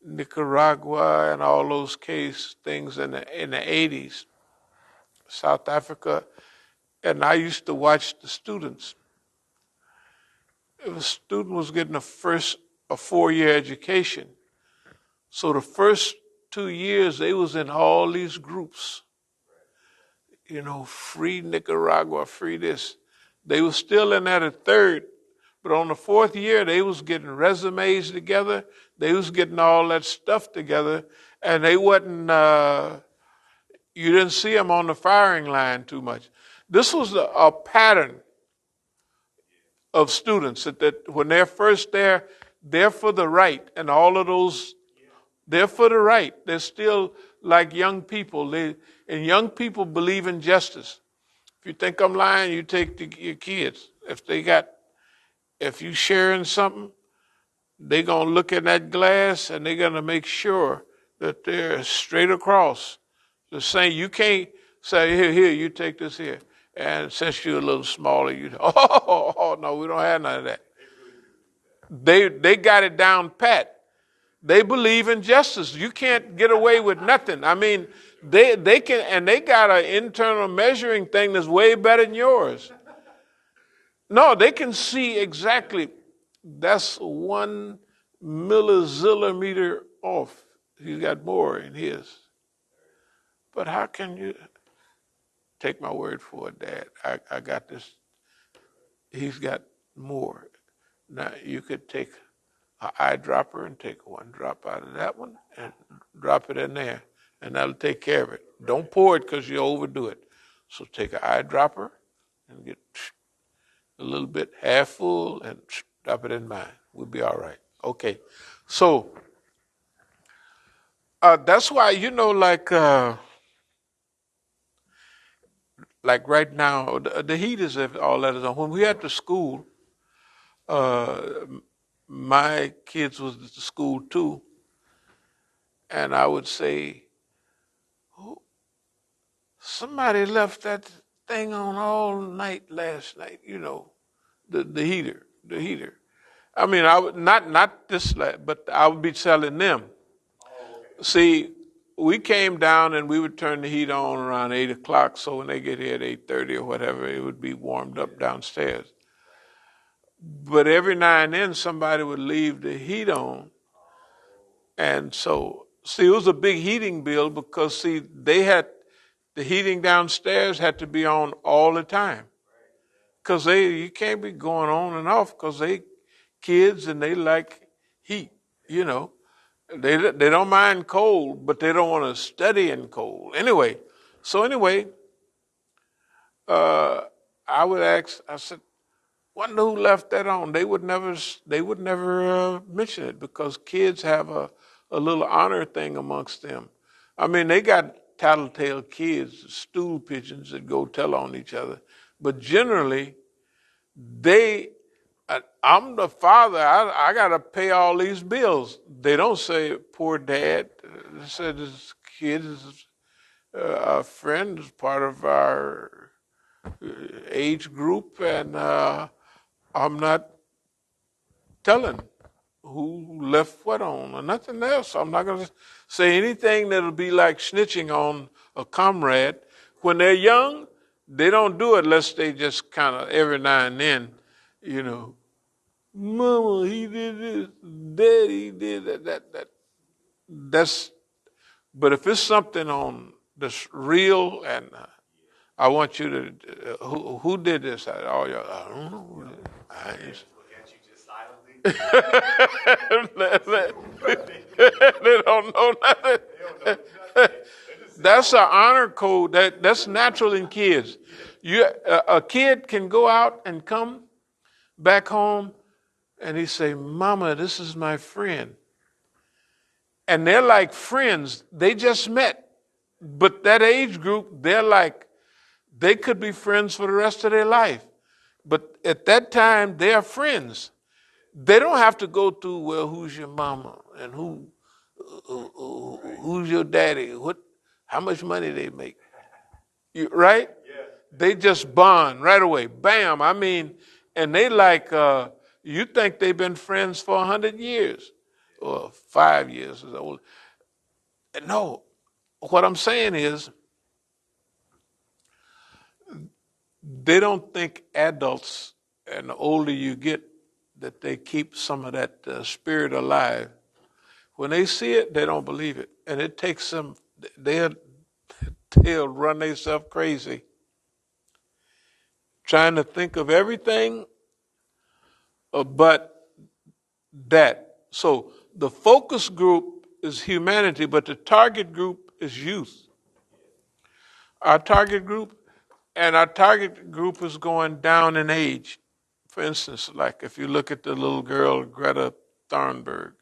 Nicaragua and all those things in the 80s, South Africa, and I used to watch the students. If a student was getting a 4-year education, so the first 2 years they was in all these groups, free Nicaragua, free this. They were still in at a third, but on the 4th year they was getting resumes together. They was getting all that stuff together, and they wasn't. You didn't see them on the firing line too much. This was a pattern of students that when they're first there, they're for the right, and all of those, they're for the right. They're still like young people. And young people believe in justice. If you think I'm lying, you take your kids. If you sharing something, they're going to look in that glass and they're going to make sure that they're straight across. The same, you can't say, here, you take this here. And since you're a little smaller, no, we don't have none of that. They got it down pat. They believe in justice. You can't get away with nothing. I mean, they can, and they got an internal measuring thing that's way better than yours. No, they can see exactly. That's 1 millizillimeter off. He's got more in his. But how can you take my word for it, Dad? I got this. He's got more. Now you could take an eyedropper and take 1 drop out of that one and drop it in there, and that'll take care of it. Don't pour it because you overdo it. So take an eyedropper and get a little bit half full and drop it in mine. We'll be all right. Okay. So that's why, like right now, the heat is all that is on. When we at the school, my kids was at the school too, and I would say, somebody left that thing on all night last night. The heater. I mean, I would not this, but I would be telling them. See, we came down and we would turn the heat on around 8 o'clock. So when they get here at 8:30 or whatever, it would be warmed up downstairs. But every now and then somebody would leave the heat on. And so, see, it was a big heating bill because, see, they had the heating downstairs had to be on all the time. Because you can't be going on and off because they kids and they like heat, They don't mind cold, but they don't want to study in cold. Anyway, I would ask. I said, "Wonder who left that on?" They would never mention it because kids have a little honor thing amongst them. I mean, they got tattletale kids, stool pigeons that go tell on each other, but generally, I'm the father. I got to pay all these bills. They don't say, poor dad. They say, this kid is a friend, is part of our age group, and I'm not telling who left what on or nothing else. I'm not going to say anything that'll be like snitching on a comrade. When they're young, they don't do it unless they just kind of every now and then, Mama, he did this. Daddy did that. But if it's something on that's real, and I want you to, who did this? I don't know. I just, they don't know nothing. That's an honor code. That's natural in kids. A kid can go out and come back home and he say, "Mama, this is my friend." And they're like friends. They just met. But that age group, they could be friends for the rest of their life. But at that time, they are friends. They don't have to go through, well, who's your mama and who's your daddy, how much money they make, right? They just bond right away, bam. I mean, and they you think they've been friends for 100 years or 5 years or old. No, what I'm saying is they don't think adults, and the older you get, that they keep some of that spirit alive. When they see it, they don't believe it. And it takes them, they'll run themselves crazy trying to think of everything but that. So the focus group is humanity, but the target group is youth. Our target group is going down in age. For instance, like if you look at the little girl, Greta Thunberg,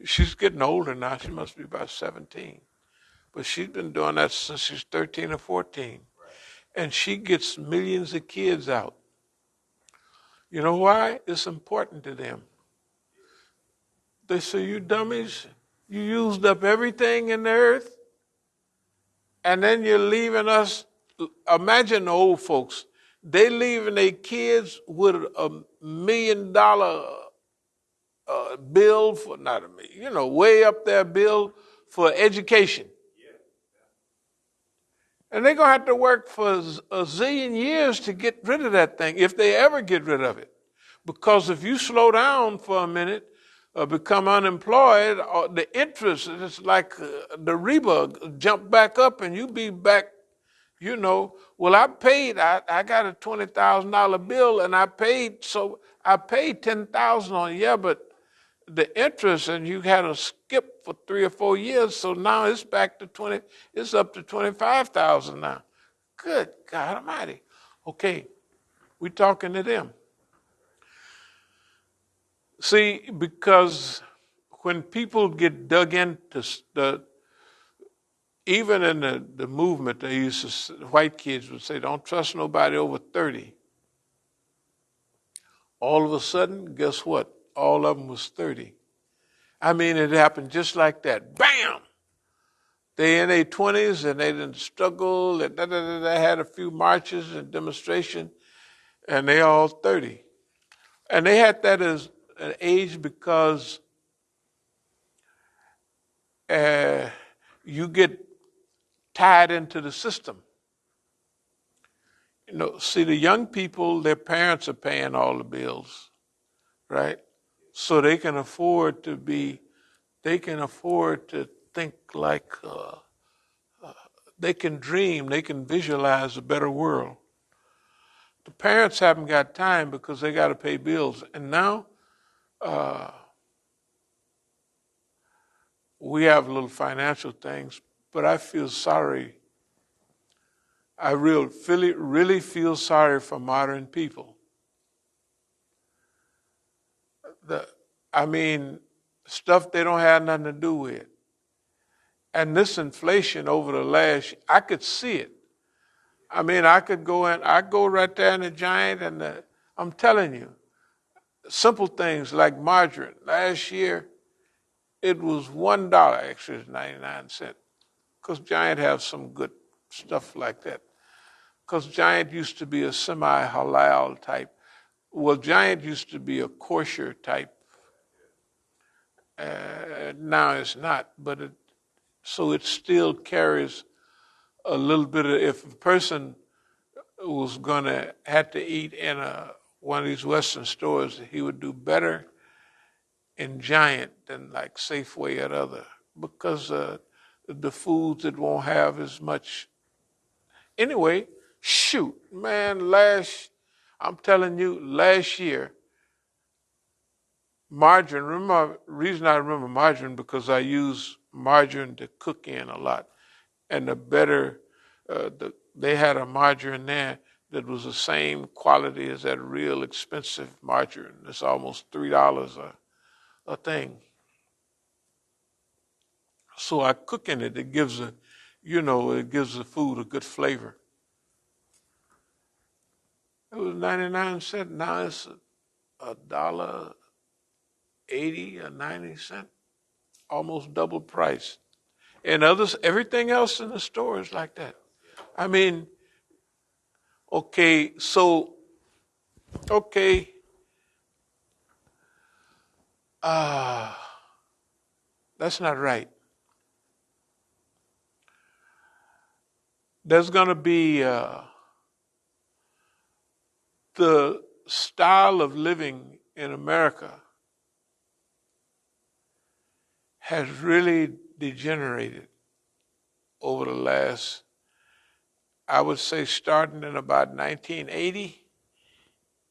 she's getting older now. She must be about 17. But she's been doing that since she's 13 or 14. And she gets millions of kids out. You know why? It's important to them. They say, you dummies, you used up everything in the earth, and then you're leaving us. Imagine the old folks. They leaving their kids with $1 million bill for, not a million, way up their bill for education. And they're going to have to work for a zillion years to get rid of that thing, if they ever get rid of it. Because if you slow down for a minute, become unemployed, the interest is like the Reba jump back up and you be back, well, I got a $20,000 bill and I paid $10,000 on it, yeah, but the interest, and you had to skip for 3 or 4 years, so now it's back to 20, it's up to 25,000 now. Good God Almighty. Okay, we're talking to them. See, because when people get dug into even in the movement, they used to, white kids would say, don't trust nobody over 30. All of a sudden, guess what? All of them was 30. I mean, it happened just like that. Bam! They in their 20s and they didn't struggle. They had a few marches and demonstrations, and they all 30. And they had that as an age because you get tied into the system. See, the young people, their parents are paying all the bills, right? So they can afford to think like, they can dream, they can visualize a better world. The parents haven't got time because they got to pay bills. And now we have little financial things, but I feel sorry. I really feel sorry for modern people. Stuff they don't have nothing to do with. And this inflation over the last, I could see it. I could go in, I go right there in the Giant, and I'm telling you, simple things like margarine. Last year, it was $1, actually it's 99 cents. Because Giant have some good stuff like that. Because Giant used to be a semi-halal type. Well, Giant used to be a kosher type. Now it's not, but so it still carries a little bit of, if a person was going to have to eat in one of these Western stores, he would do better in Giant than like Safeway or other, because the foods that won't have as much. Anyway, shoot, man, I'm telling you, last year, margarine, reason I remember margarine because I use margarine to cook in a lot. and the better, they had a margarine there that was the same quality as that real expensive margarine. It's almost $3 a thing. So I cook in it. It gives it gives the food a good flavor. It was 99 cents. Now it's $1.80 or 90 cents, almost double price. And everything else in the store is like that. I mean, okay, so okay, uh, that's not right. There's going to be the style of living in America has really degenerated over the last, I would say, starting in about 1980.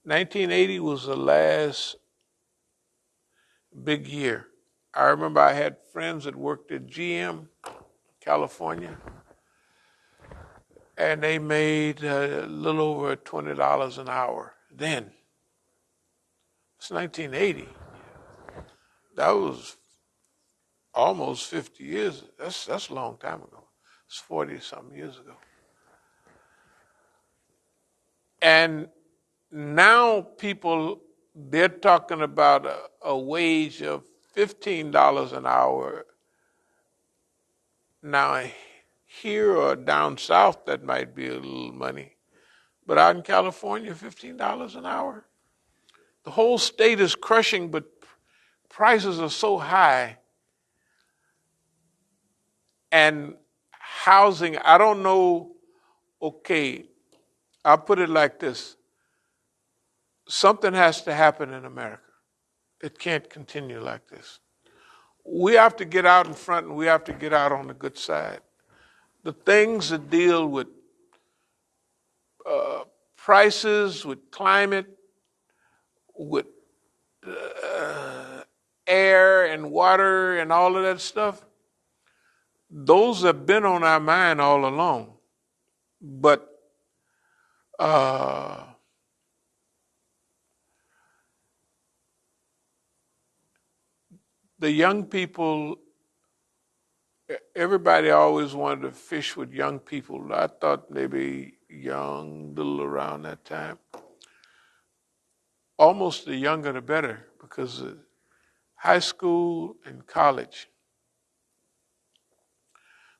1980 was the last big year. I remember I had friends that worked at GM, California, and they made a little over $20 an hour. Then, it's 1980. That was almost 50 years. That's a long time ago. It's 40 something years ago. And now they're talking about a wage of $15 an hour. Now, here or down south, that might be a little money. But out in California, $15 an hour. The whole state is crushing, but prices are so high. And housing, I don't know, okay, I'll put it like this. Something has to happen in America. It can't continue like this. We have to get out in front and we have to get out on the good side. The things that deal with prices, with climate, with air and water and all of that stuff, those have been on our mind all along. But the young people, everybody always wanted to fish with young people. I thought maybe young, little around that time. Almost the younger the better, because high school and college,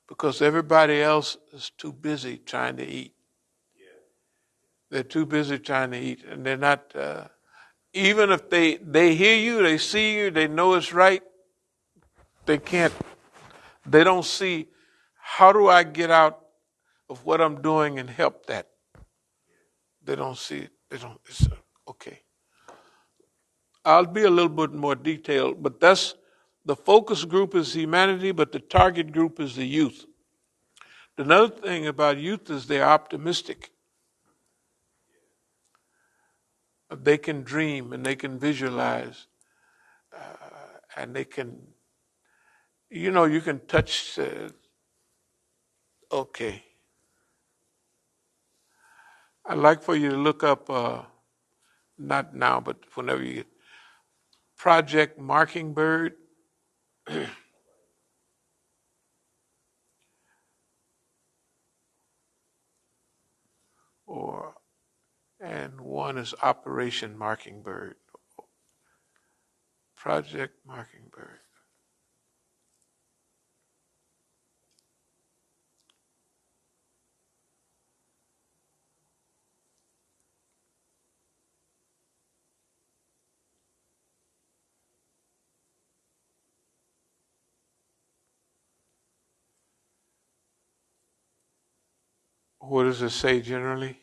because everybody else is too busy trying to eat. They're too busy trying to eat, and they're not, even if they hear you, they see you, they know it's right, they don't see, how do I get out of what I'm doing and help that? They don't see it. It's okay. I'll be a little bit more detailed, but the focus group is humanity, but the target group is the youth. Another thing about youth is they're optimistic. They can dream and they can visualize, and they can, you can touch. Okay. I'd like for you to look up, not now, but whenever you get Project Mockingbird. And one is Operation Mockingbird. Project Mockingbird. What does it say generally?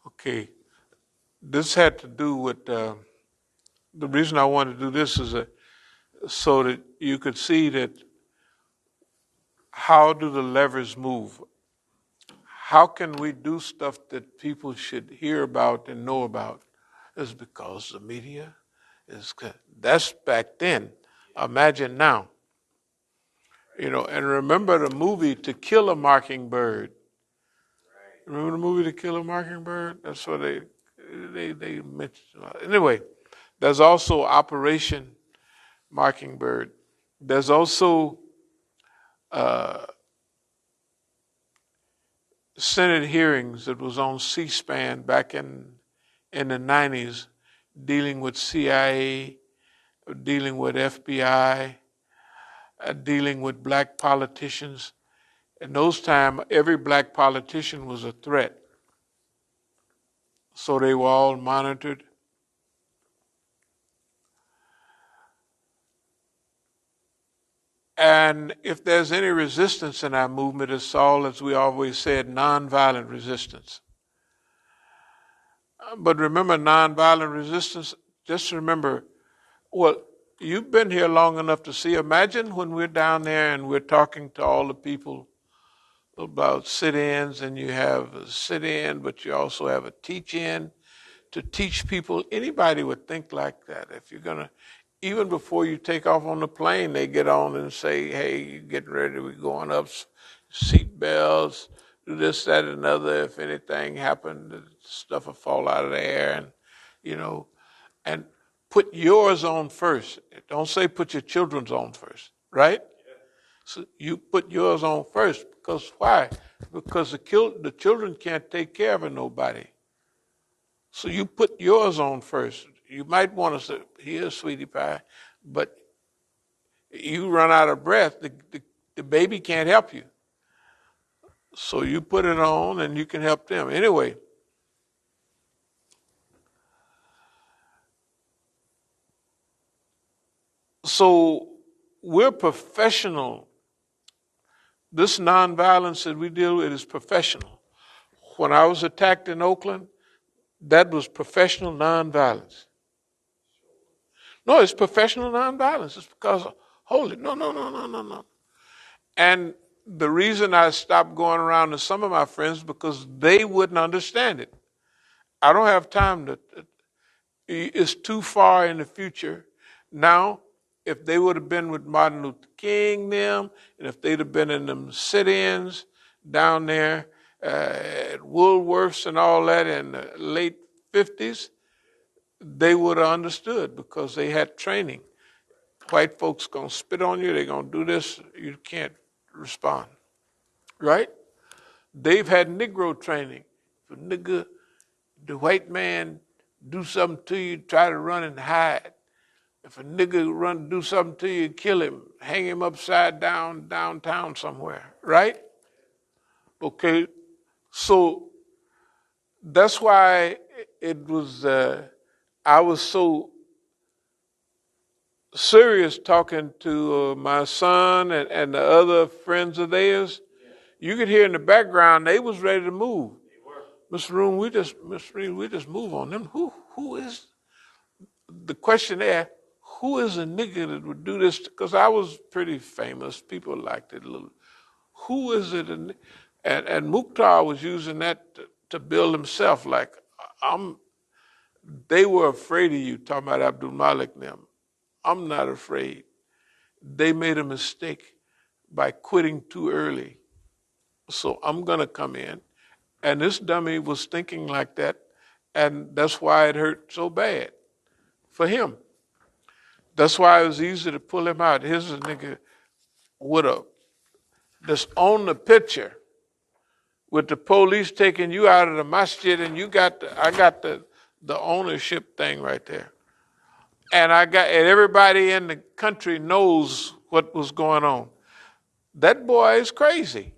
Okay. this had to do with the reason I wanted to do this is so that you could see that how do the levers move? How can we do stuff that people should hear about and know about? It's because the media is good. That's back then. Imagine now. And remember the movie To Kill a Mockingbird. Remember the movie To Kill a Mockingbird? That's what they mentioned. Anyway, there's also Operation Mockingbird. There's also uh, Senate hearings that was on C-SPAN back in the 90s, dealing with CIA, dealing with FBI, dealing with black politicians. In those times, every black politician was a threat. So they were all monitored. And if there's any resistance in our movement, it's all, as we always said, nonviolent resistance. But remember, nonviolent resistance, just remember, well, you've been here long enough to see, imagine when we're down there and we're talking to all the people about sit-ins, and you have a sit-in, but you also have a teach-in to teach people. Anybody would think like that. If you're going to, even before you take off on the plane, they get on and say, hey, you're getting ready, we're going up, seat belts, do this, that, and another. If anything happened, stuff will fall out of the air, and put yours on first. Don't say put your children's on first, right? So you put yours on first, because why? Because the children can't take care of nobody. So you put yours on first. You might want to say, here, sweetie pie, but you run out of breath, the baby can't help you. So you put it on and you can help them. Anyway, so we're professional. This nonviolence that we deal with is professional. When I was attacked in Oakland, that was professional nonviolence. No, it's professional nonviolence. It's because, holy, no. And the reason I stopped going around to some of my friends, because they wouldn't understand it. I don't have time it's too far in the future. Now, if they would have been with Martin Luther King, and if they'd have been in them sit-ins down there at Woolworths and all that in the late 50s, they would have understood because they had training. White folks gonna spit on you, they're gonna do this, you can't respond, right? They've had Negro training. If a nigga, the white man do something to you, try to run and hide. If a nigga do something to you, kill him, hang him upside down downtown somewhere, right? Okay, so that's why it was, I was so serious talking to my son and the other friends of theirs. You could hear in the background, they was ready to move. Mr. Room, we just move on them. Who is, the question there, who is a nigga that would do this? Because I was pretty famous. People liked it a little. Who is it? And Mukhtar was using that to build himself. Like, they were afraid of you, talking about Abdul Malik and them. I'm not afraid. They made a mistake by quitting too early. So I'm going to come in. And this dummy was thinking like that. And that's why it hurt so bad for him. That's why it was easy to pull him out. Here's a nigga with that's on the picture with the police taking you out of the masjid, and I got the ownership thing right there. And everybody in the country knows what was going on. That boy is crazy.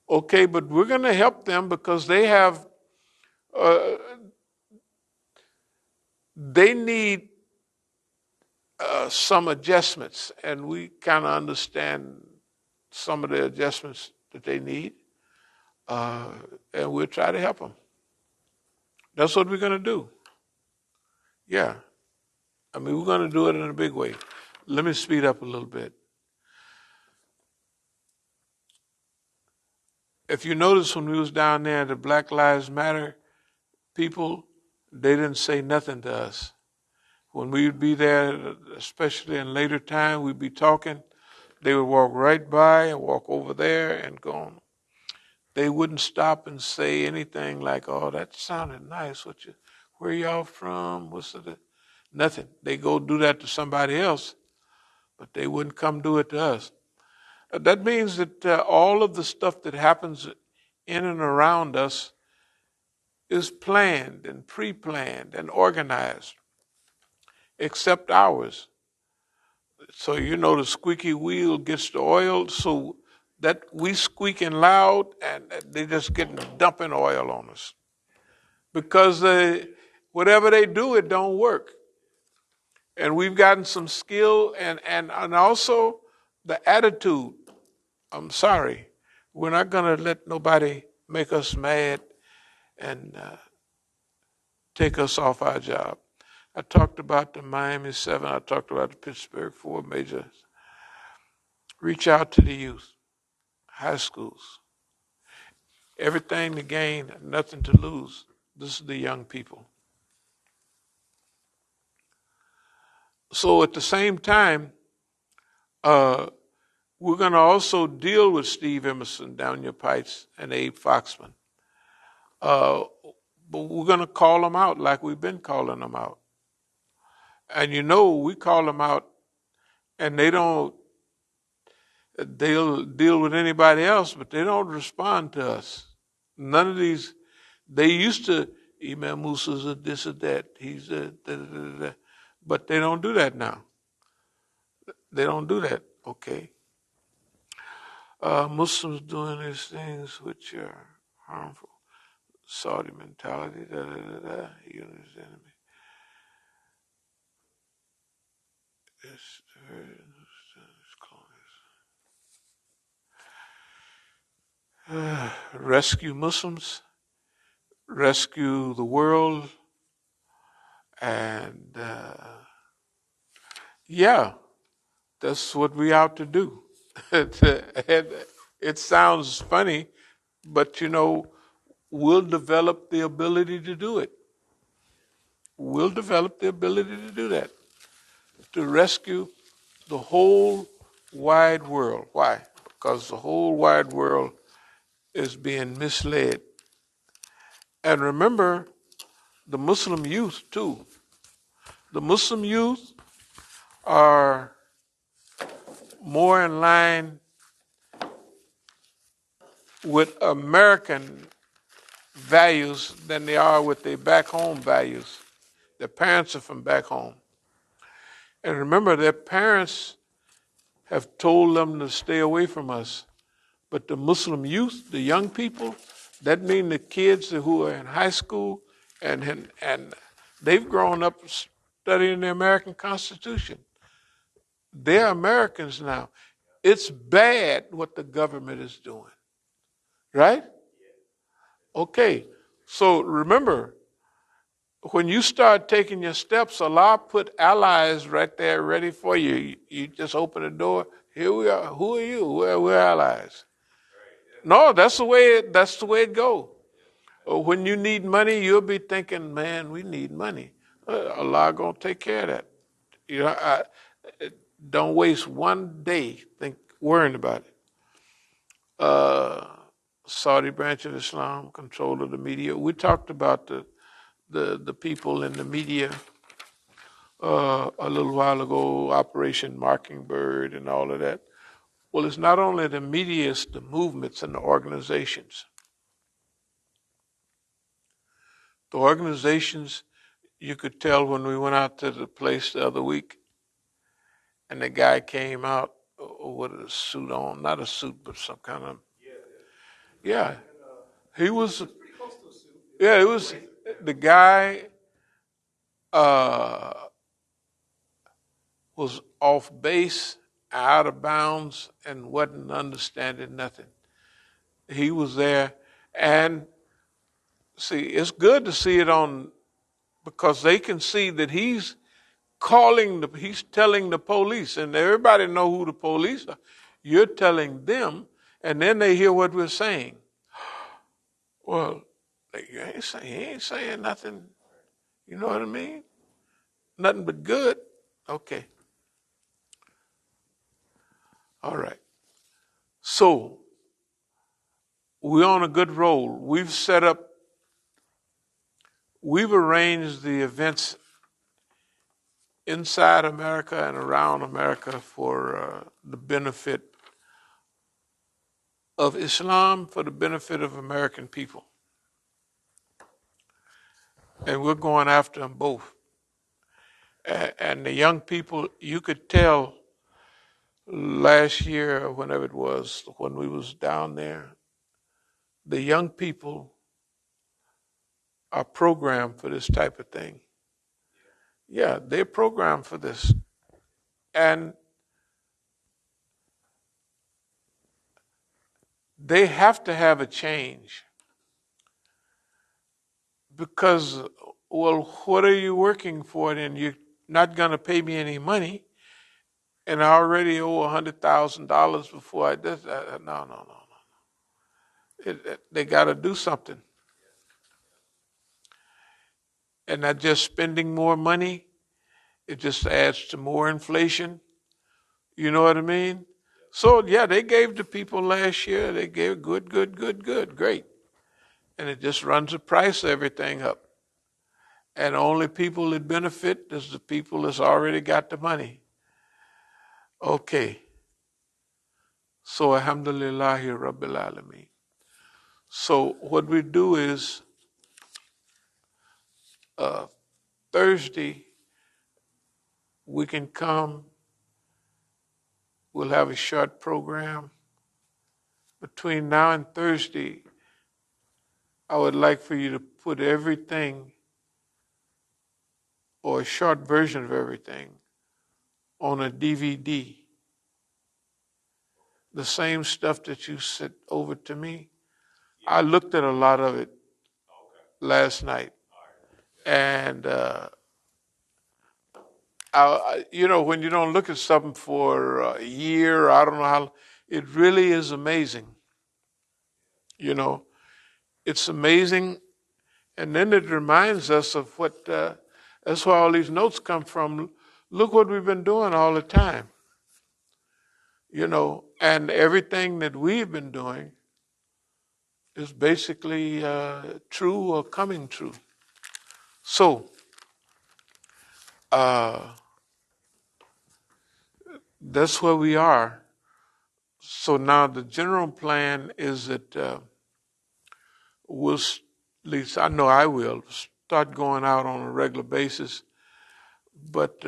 Okay, but we're going to help them because they have, they need some adjustments, and we kind of understand some of the adjustments that they need, and we'll try to help them. That's what we're going to do. Yeah. I mean, we're going to do it in a big way. Let me speed up a little bit. If you notice when we was down there, the Black Lives Matter people, they didn't say nothing to us. When we'd be there, especially in later time, we'd be talking, they would walk right by and walk over there and go on. They wouldn't stop and say anything like, "Oh, that sounded nice. Where y'all from? What's it?" Nothing. They go do that to somebody else, but they wouldn't come do it to us. That means that all of the stuff that happens in and around us is planned and pre-planned and organized, except ours. So the squeaky wheel gets the oil, so that we squeaking loud and they just getting dumping oil on us. Because whatever they do, it don't work. And we've gotten some skill and also the attitude. I'm sorry. We're not going to let nobody make us mad and take us off our job. I talked about the Miami 7. I talked about the Pittsburgh 4 majors. Reach out to the youth, high schools. Everything to gain, nothing to lose. This is the young people. So at the same time, we're going to also deal with Steve Emerson, Daniel Pites, and Abe Foxman. But we're going to call them out like we've been calling them out. And we call them out, and they'll deal with anybody else, but they don't respond to us. None of these, they used to, Imam Musa's a this or that, he's a da-da-da-da. But they don't do that now. They don't do that, okay? Muslims doing these things which are harmful. Saudi mentality, da-da-da-da, unity is the enemy. Rescue Muslims, rescue the world, and yeah, that's what we out to do. It sounds funny, but we'll develop the ability to do it. We'll develop the ability to do that, to rescue the whole wide world. Why? Because the whole wide world is being misled. And remember, the Muslim youth too. The Muslim youth are more in line with American values than they are with their back home values. Their parents are from back home. And remember, their parents have told them to stay away from us. But the Muslim youth, the young people, that means the kids who are in high school and they've grown up studying the American Constitution. They're Americans now. It's bad what the government is doing. Right? Okay. So remember, when you start taking your steps, Allah put allies right there ready for you. You just open the door. Here we are. Who are you? We're allies. No, that's the way it goes. When you need money, you'll be thinking, man, we need money. Allah gonna take care of that. Don't waste one day worrying about it. Saudi branch of Islam, control of the media. We talked about the people in the media a little while ago, Operation Mockingbird and all of that. Well, it's not only the media, it's the movements and the organizations. The organizations, you could tell when we went out to the place the other week, and the guy came out with a suit on, not a suit, but some kind of, yeah. He was, yeah, it was, the guy was off base, out of bounds, and wasn't understanding nothing. He was there, and See, it's good to see it on because they can see that he's he's telling the police, and everybody know who the police are. You're telling them, and then they hear what we're saying. Well, he ain't saying nothing. You know what I mean? Nothing but good. Okay. All right. So we're on a good roll. We've arranged the events inside America and around America for the benefit of Islam, for the benefit of American people. And we're going after them both. And the young people, you could tell last year, or whenever it was, when we was down there, the young people are programmed for this type of thing. Yeah, they're programmed for this. And they have to have a change because, well, what are you working for then? You're not going to pay me any money, and I already owe $100,000 before I did that. No. They got to do something. And not just spending more money, it just adds to more inflation. You know what I mean? So, yeah, they gave the people last year, they gave good, great. And it just runs the price of everything up. And the only people that benefit is the people that's already got the money. Okay. So, alhamdulillahi rabbil alameen. So, what we do is Thursday, we can come, we'll have a short program. Between now and Thursday, I would like for you to put everything or a short version of everything on a DVD. The same stuff that you sent over to me. I looked at a lot of it last night. And, when you don't look at something for a year, I don't know how, it really is amazing. It's amazing. And then it reminds us of what, that's where all these notes come from. Look what we've been doing all the time. And everything that we've been doing is basically true or coming true. So, that's where we are. So now the general plan is that we'll, at least I know I will, start going out on a regular basis, but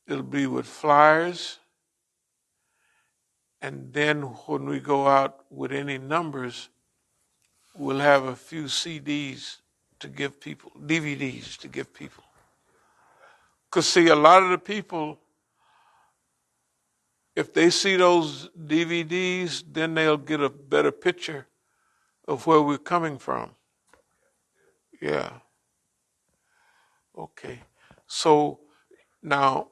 it'll be with flyers, and then when we go out with any numbers, we'll have a few CDs to give people, DVDs to give people. Because, see, a lot of the people, if they see those DVDs, then they'll get a better picture of where we're coming from. Yeah. Okay. So now,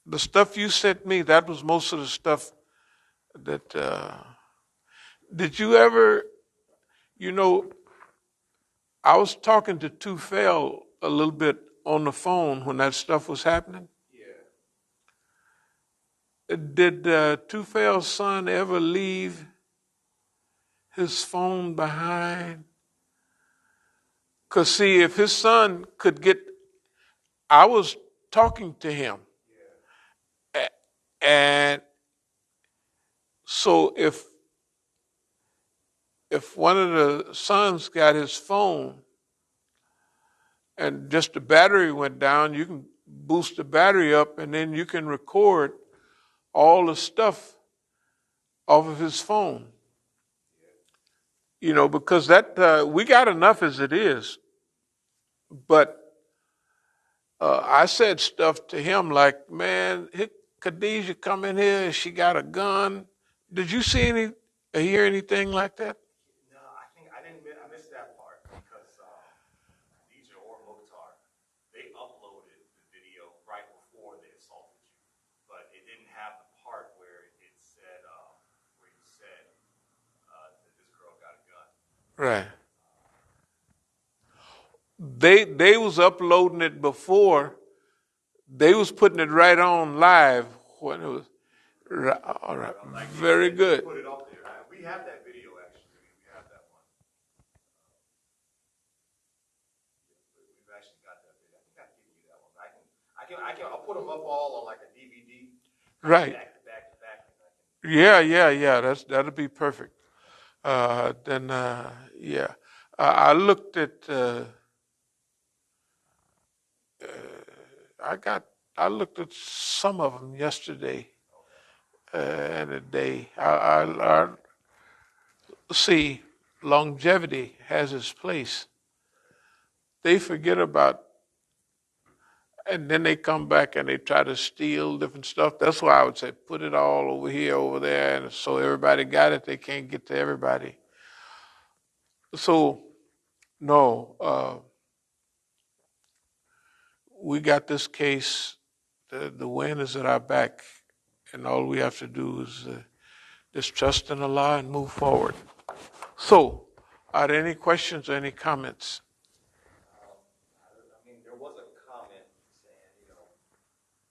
the stuff you sent me, that was most of the stuff that, did you ever, I was talking to Tufel a little bit on the phone when that stuff was happening. Yeah. Did Tufel's son ever leave his phone behind? Because, see, if his son could I was talking to him. Yeah. And so if one of the sons got his phone and just the battery went down, you can boost the battery up and then you can record all the stuff off of his phone. Because that we got enough as it is. But I said stuff to him like, man, Khadijah come in here and she got a gun. Did you see hear anything like that? No, I think Right. They was uploading it before. They was putting it right on live when it was. Right, all right. Very good. Put it up there. We have that video actually. We have that one. We've actually got that video. I think I can give you that one. I'll put them up all on like a DVD. Right. Back to back to back. Yeah. That'll be perfect. Then yeah, I looked at. I got. I looked at some of them yesterday and today. I see longevity has its place. They forget about, and then they come back and they try to steal different stuff. That's why I would say put it all over here, over there, and so everybody got it. They can't get to everybody. So no, we got this case. The wind is at our back, and all we have to do is just trust in Allah and move forward. So, are there any questions or any comments? I mean, there was a comment saying,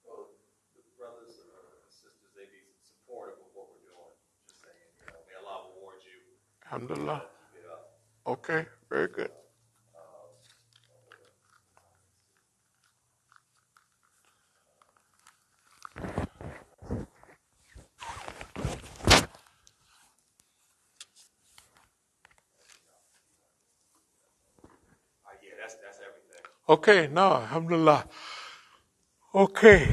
well, the brothers or sisters, they be supportive of what we're doing. Just saying, may Allah reward you. Alhamdulillah. Keep it up. Okay, very good. Yeah, that's everything. Okay, no, alhamdulillah. Okay.